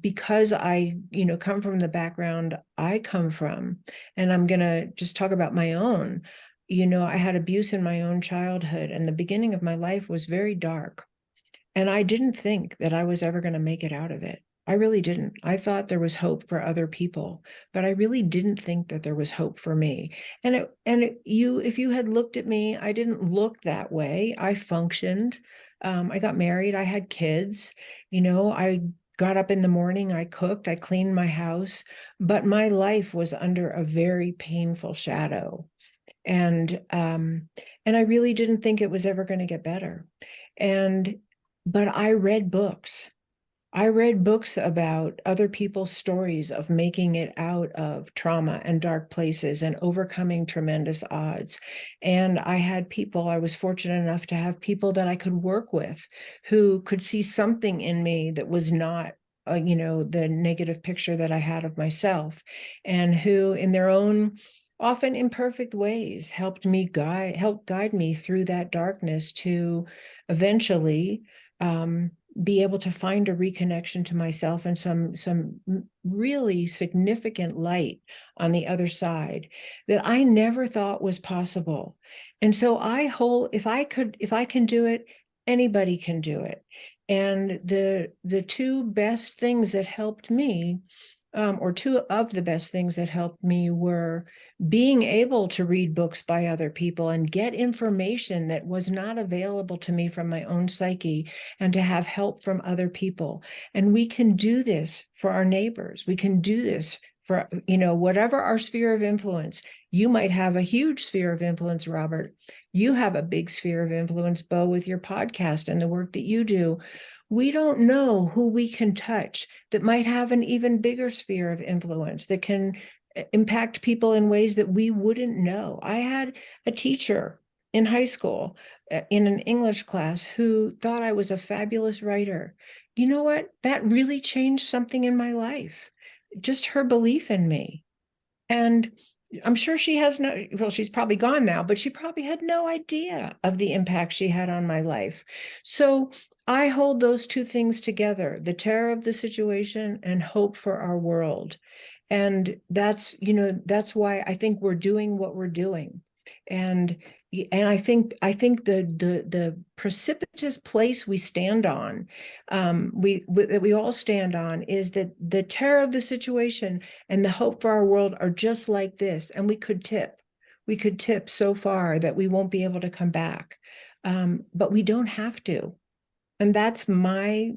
because I, come from the background I come from, and I'm going to just talk about my own, I had abuse in my own childhood, and the beginning of my life was very dark. And I didn't think that I was ever going to make it out of it. I really didn't. I thought there was hope for other people, but I really didn't think that there was hope for me. If you had looked at me, I didn't look that way. I functioned. I got married. I had kids. I got up in the morning. I cooked. I cleaned my house. But my life was under a very painful shadow. And I really didn't think it was ever going to get better. But I read books. I read books about other people's stories of making it out of trauma and dark places and overcoming tremendous odds. And I was fortunate enough to have people that I could work with who could see something in me that was not the negative picture that I had of myself, and who in their own often imperfect ways helped guide me through that darkness to eventually be able to find a reconnection to myself and some really significant light on the other side that I never thought was possible. And so if I can do it, anybody can do it. And the two best things that helped me, or two of the best things that helped me, were being able to read books by other people and get information that was not available to me from my own psyche, and to have help from other people. And we can do this for our neighbors. We can do this for, whatever our sphere of influence. You might have a huge sphere of influence, Robert. You have a big sphere of influence, Bo, with your podcast and the work that you do. We don't know who we can touch that might have an even bigger sphere of influence that can impact people in ways that we wouldn't know. I had a teacher in high school in an English class who thought I was a fabulous writer. You know what? That really changed something in my life. Just her belief in me. And I'm sure she's probably gone now, but she probably had no idea of the impact she had on my life. So I hold those two things together: the terror of the situation and hope for our world. And that's why I think we're doing what we're doing. And And I think the precipitous place we stand on, that we all stand on, is that the terror of the situation and the hope for our world are just like this, and we could tip so far that we won't be able to come back, but we don't have to. And that's my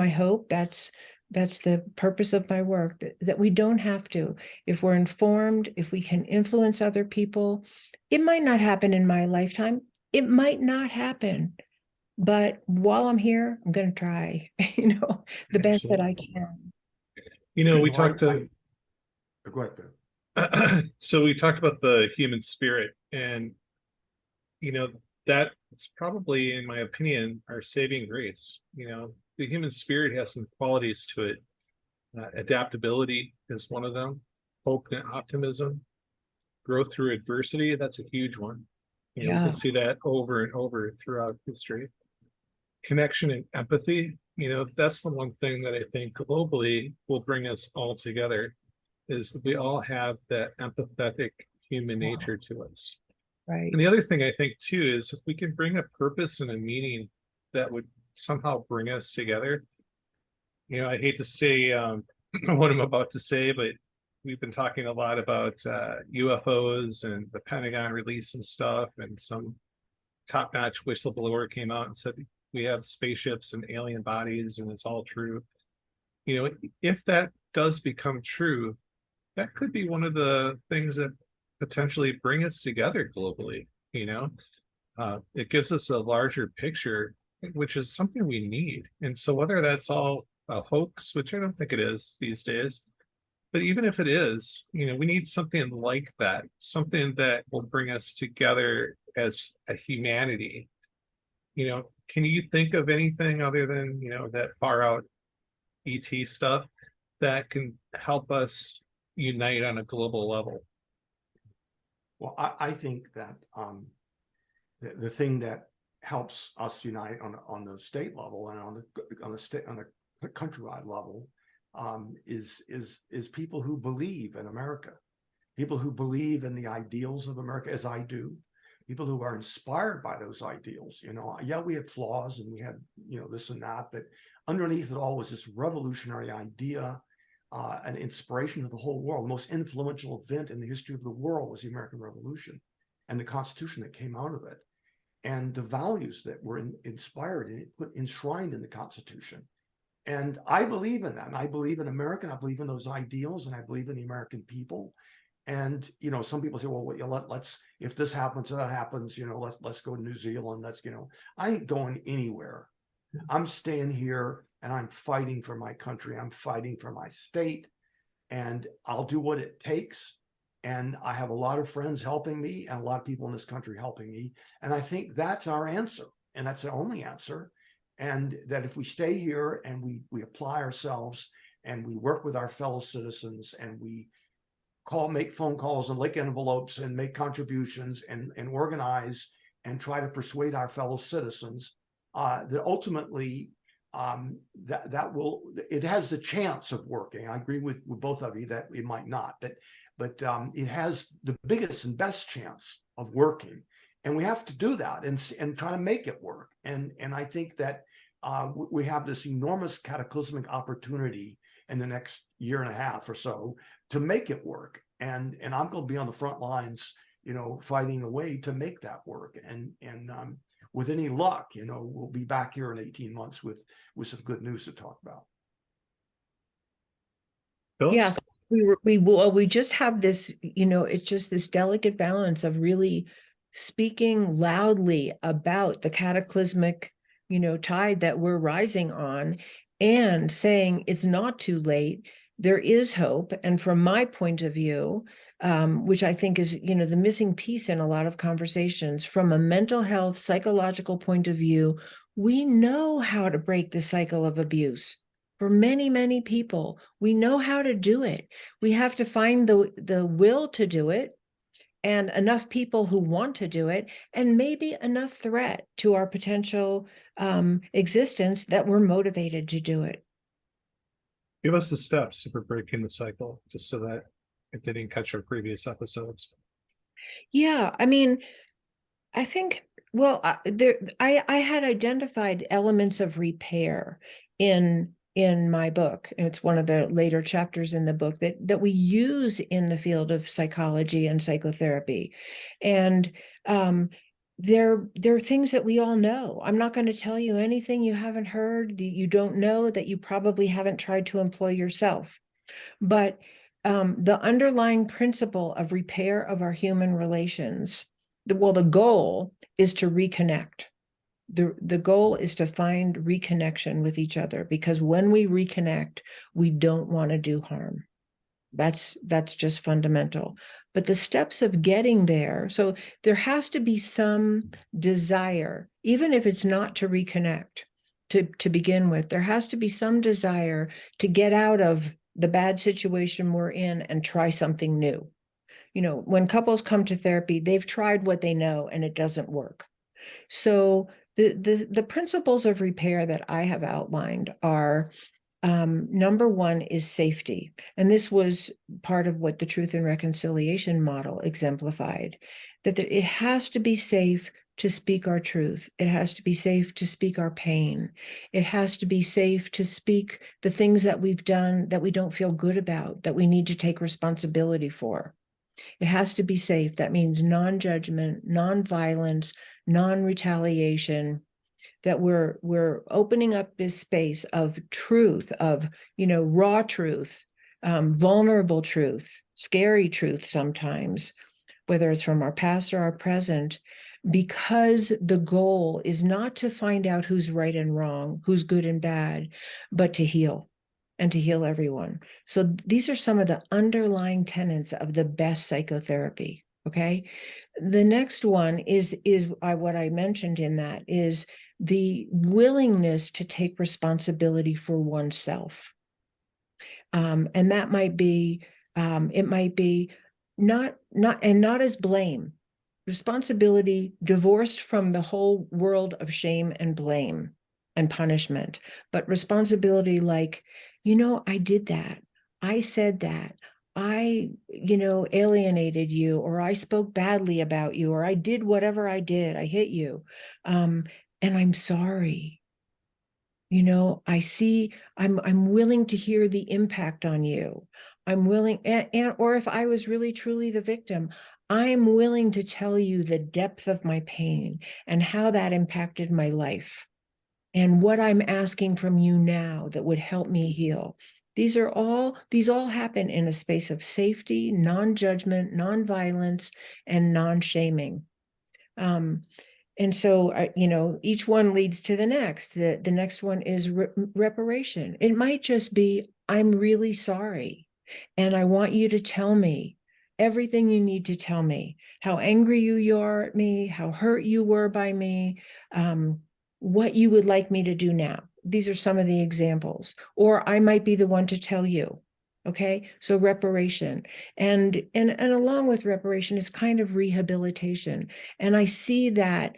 hope. That's the purpose of my work, that we don't have to. If we're informed, if we can influence other people, it might not happen in my lifetime. It might not happen. But while I'm here, I'm going to try, the best that I can. We Well, talked to, Go ahead, Ben. so we talked about the human spirit, and, that's probably, in my opinion, our saving grace. The human spirit has some qualities to it. Adaptability is one of them. Hope and optimism. Growth through adversity, that's a huge one. We can see that over and over throughout history. Connection and empathy, that's the one thing that I think globally will bring us all together, is that we all have that empathetic human nature to us. Right. And the other thing I think too is if we can bring a purpose and a meaning that would somehow bring us together. I hate to say what I'm about to say, but we've been talking a lot about UFOs and the Pentagon releasing stuff, and some top-notch whistleblower came out and said we have spaceships and alien bodies, and it's all true. If that does become true, that could be one of the things that potentially bring us together globally. It gives us a larger picture, which is something we need. And so whether that's all a hoax, which I don't think it is these days, but even if it is, we need something like that, something that will bring us together as a humanity. Can you think of anything other than, that far out ET stuff that can help us unite on a global level? Well, I think that the thing that helps us unite on the state level and on the countrywide level is people who believe in America, people who believe in the ideals of America, as I do, people who are inspired by those ideals. Yeah, we had flaws and we had this and that, but underneath it all was this revolutionary idea, an inspiration of the whole world. The most influential event in the history of the world was the American Revolution and the Constitution that came out of it, and the values that were inspired and enshrined in the Constitution. And I believe in that. And I believe in America. And I believe in those ideals, and I believe in the American people. And some people say, well, let's if this happens or that happens, let's go to New Zealand. I ain't going anywhere. I'm staying here, and I'm fighting for my country. I'm fighting for my state, and I'll do what it takes. And I have a lot of friends helping me, and a lot of people in this country helping me. And I think that's our answer, and that's the only answer. And that if we stay here and we apply ourselves and we work with our fellow citizens, and we make phone calls and lick envelopes and make contributions and organize and try to persuade our fellow citizens, that ultimately it has the chance of working. I agree with both of you that it might not, but it has the biggest and best chance of working. And we have to do that and try to make it work. And I think that we have this enormous cataclysmic opportunity in the next year and a half or so to make it work. And I'm going to be on the front lines, fighting away to make that work. And with any luck, we'll be back here in 18 months with some good news to talk about. Phyllis? Yes, we just have this, it's just this delicate balance of really speaking loudly about the cataclysmic, tide that we're rising on, and saying it's not too late. There is hope. And from my point of view, which I think is, the missing piece in a lot of conversations, from a mental health, psychological point of view, we know how to break the cycle of abuse. For many, many people, we know how to do it. We have to find the will to do it, and enough people who want to do it, and maybe enough threat to our potential existence that we're motivated to do it. Give us the steps for breaking the cycle, just so that if they didn't catch our previous episodes. Yeah, I mean, I think, well, I had identified elements of repair in my book. And it's one of the later chapters in the book that we use in the field of psychology and psychotherapy. And they're things that we all know. I'm not going to tell you anything you haven't heard, that you don't know, that you probably haven't tried to employ yourself. But the underlying principle of repair of our human relations, the goal is to reconnect. The goal is to find reconnection with each other, because when we reconnect, we don't want to do harm. That's just fundamental. But the steps of getting there, so there has to be some desire, even if it's not to reconnect to begin with, there has to be some desire to get out of the bad situation we're in and try something new. When couples come to therapy, they've tried what they know and it doesn't work. So the principles of repair that I have outlined are, number one is safety. And this was part of what the Truth and Reconciliation model exemplified, that it has to be safe to speak our truth. It has to be safe to speak our pain. It has to be safe to speak the things that we've done that we don't feel good about, that we need to take responsibility for. It has to be safe. That means non-judgment, non-violence, non-retaliation, that we're opening up this space of truth, of raw truth, vulnerable truth, scary truth sometimes, whether it's from our past or our present, because the goal is not to find out who's right and wrong, who's good and bad, but to heal, and to heal everyone. So these are some of the underlying tenets of the best psychotherapy. Okay. The next one is what I mentioned in that is the willingness to take responsibility for oneself. And that might be, it might be not as blame. Responsibility divorced from the whole world of shame and blame and punishment, but responsibility like, I did that. I said that. I, alienated you, or I spoke badly about you, or I did whatever I did. I hit you. And I'm sorry. I see, I'm willing to hear the impact on you. I'm willing, or if I was really truly the victim, I'm willing to tell you the depth of my pain and how that impacted my life and what I'm asking from you now that would help me heal. These all happen in a space of safety, non-judgment, non-violence, and non-shaming. And so, each one leads to the next. The next one is reparation. It might just be, I'm really sorry. And I want you to tell me everything you need to tell me, how angry you are at me, how hurt you were by me, what you would like me to do now. These are some of the examples. Or I might be the one to tell you. Okay, so reparation, and along with reparation is kind of rehabilitation. And I see that,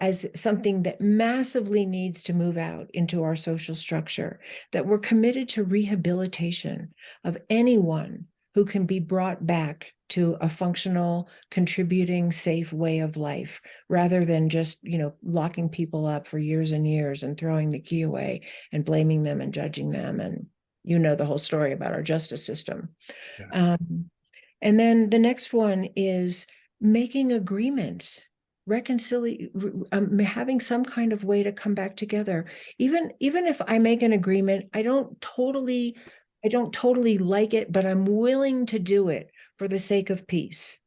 as something that massively needs to move out into our social structure, that we're committed to rehabilitation of anyone who can be brought back to a functional, contributing, safe way of life, rather than just, locking people up for years and years and throwing the key away and blaming them and judging them. And the whole story about our justice system. Yeah. And then the next one is making agreements, having some kind of way to come back together. Even if I make an agreement, I don't totally like it, but I'm willing to do it for the sake of peace.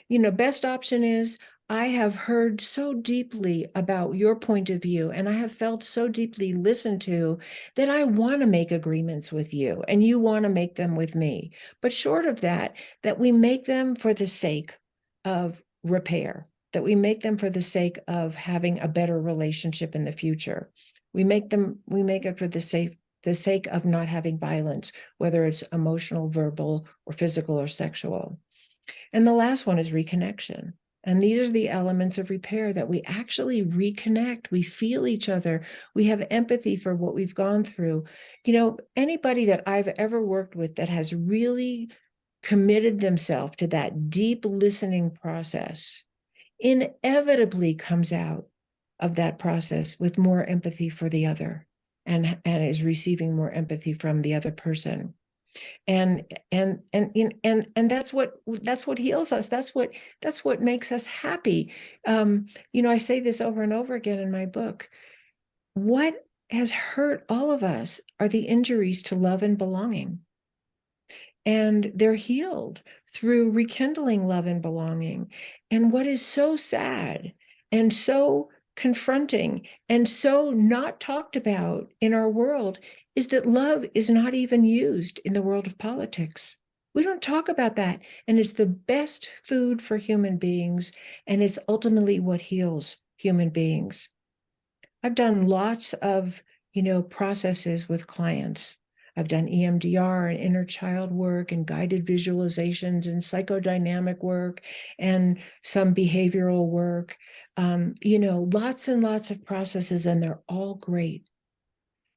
Best option is, I have heard so deeply about your point of view, and I have felt so deeply listened to, that I want to make agreements with you, and you want to make them with me. But short of that we make them for the sake of repair, that we make them for the sake of having a better relationship in the future. We make it for the sake of not having violence, whether it's emotional, verbal, or physical or sexual. And the last one is reconnection. And these are the elements of repair, that we actually reconnect. We feel each other. We have empathy for what we've gone through. Anybody that I've ever worked with that has really committed themselves to that deep listening process inevitably comes out of that process with more empathy for the other, and is receiving more empathy from the other person. And that's what heals us. That's what makes us happy. I say this over and over again in my book. What has hurt all of us are the injuries to love and belonging. And they're healed through rekindling love and belonging. And what is so sad and so confronting and so not talked about in our world is that love is not even used in the world of politics. We don't talk about that. And it's the best food for human beings. And it's ultimately what heals human beings. I've done lots of, processes with clients. I've done EMDR and inner child work and guided visualizations and psychodynamic work and some behavioral work. Lots and lots of processes, and they're all great.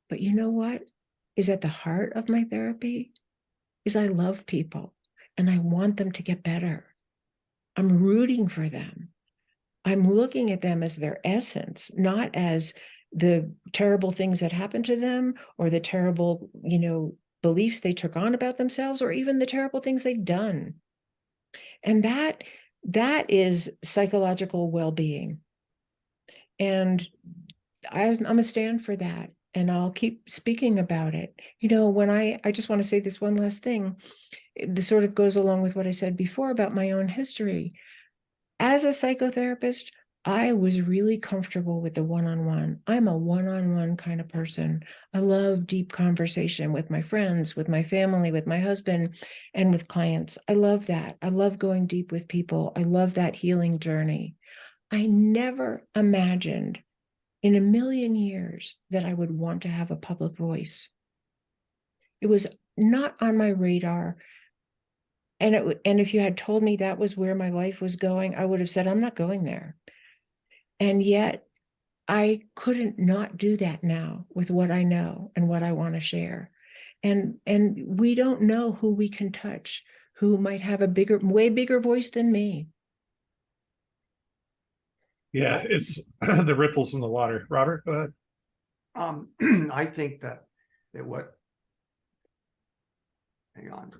But you know what is at the heart of my therapy is I love people and I want them to get better. I'm rooting for them. I'm looking at them as their essence, not as the terrible things that happened to them or the terrible, beliefs they took on about themselves, or even the terrible things they've done. And that is psychological well-being. And I'm a stand for that. And I'll keep speaking about it. When I just want to say this one last thing. This sort of goes along with what I said before about my own history. As a psychotherapist, I was really comfortable with the one-on-one. I'm a one-on-one kind of person. I love deep conversation with my friends, with my family, with my husband, and with clients. I love that. I love going deep with people. I love that healing journey. I never imagined in a million years that I would want to have a public voice. It was not on my radar. And if you had told me that was where my life was going, I would have said, I'm not going there. And yet I couldn't not do that now with what I know and what I want to share. And we don't know who we can touch, who might have a way bigger voice than me. Yeah, it's the ripples in the water. Robert, go ahead. I think that what, hang on.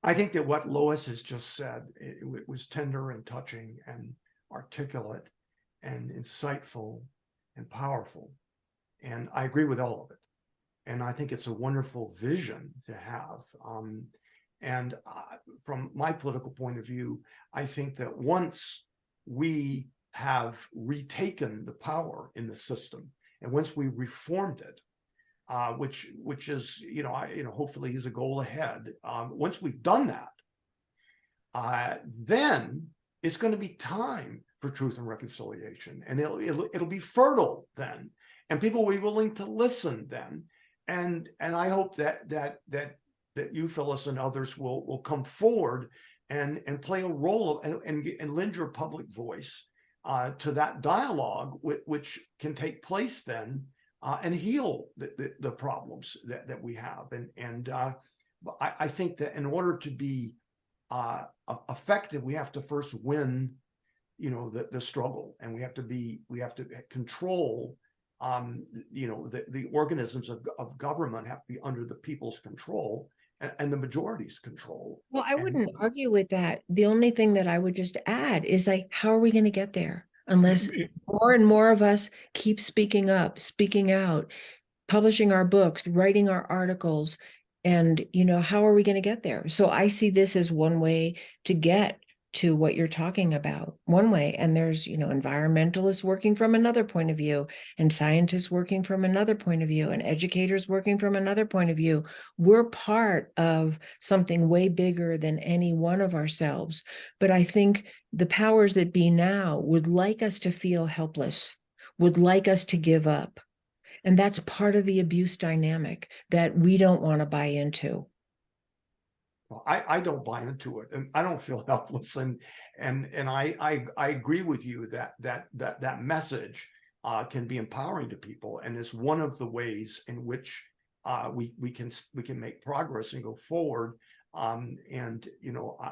I think that what Lois has just said, it was tender and touching and articulate and insightful and powerful. And I agree with all of it. And I think it's a wonderful vision to have. From my political point of view, I think that once we have retaken the power in the system, and once we reformed it, which is, hopefully is a goal ahead. Once we've done that, then it's going to be time for truth and reconciliation, and it'll be fertile then, and people will be willing to listen then, and I hope that you, Phyllis, and others will come forward and play a role and lend your public voice to that dialogue, which can take place then. And heal the problems that we have. And I think that in order to be effective, we have to first win, the struggle, and we have to control, the organisms of government have to be under the people's control and the majority's control. Well, I wouldn't argue with that. The only thing that I would just add is how are we going to get there? Unless more and more of us keep speaking up, speaking out, publishing our books, writing our articles, and, how are we going to get there? So I see this as one way to get to what you're talking about, one way. And there's, environmentalists working from another point of view, and scientists working from another point of view, and educators working from another point of view. We're part of something way bigger than any one of ourselves. But I think the powers that be now would like us to feel helpless, would like us to give up. And that's part of the abuse dynamic that we don't want to buy into. Well, I don't buy into it, and I don't feel helpless, and I agree with you that message can be empowering to people, and is one of the ways in which we can make progress and go forward And,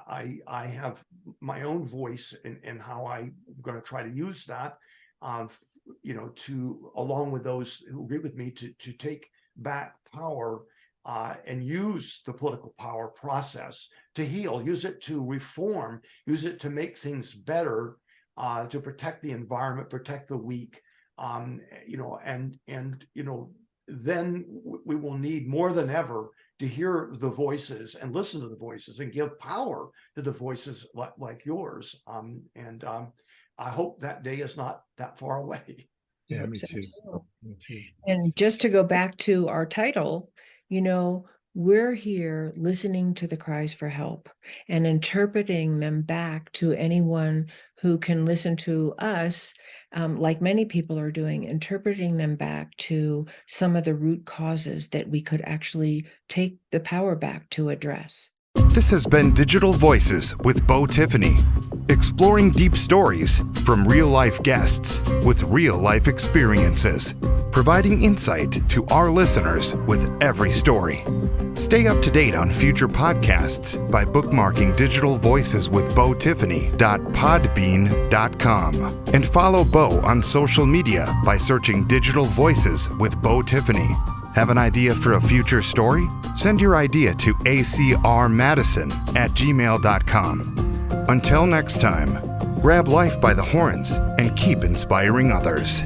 I have my own voice and how I'm going to try to use that, to, along with those who agree with me, to take back power and use the political power process to heal, use it to reform, use it to make things better, to protect the environment, protect the weak, then we will need more than ever to hear the voices and listen to the voices and give power to the voices like yours. I hope that day is not that far away. Yeah, me too. Me too. And just to go back to our title, we're here listening to the cries for help and interpreting them back to anyone who can listen to us, like many people are doing, interpreting them back to some of the root causes that we could actually take the power back to address. This has been Digital Voices with Bo Tiffany, exploring deep stories from real-life guests with real-life experiences, providing insight to our listeners with every story. Stay up to date on future podcasts by bookmarking Digital Voices with BoTiffany.podbean.com and follow Bo on social media by searching Digital Voices with Bo Tiffany. Have an idea for a future story? Send your idea to acrmadison@gmail.com. Until next time, grab life by the horns and keep inspiring others.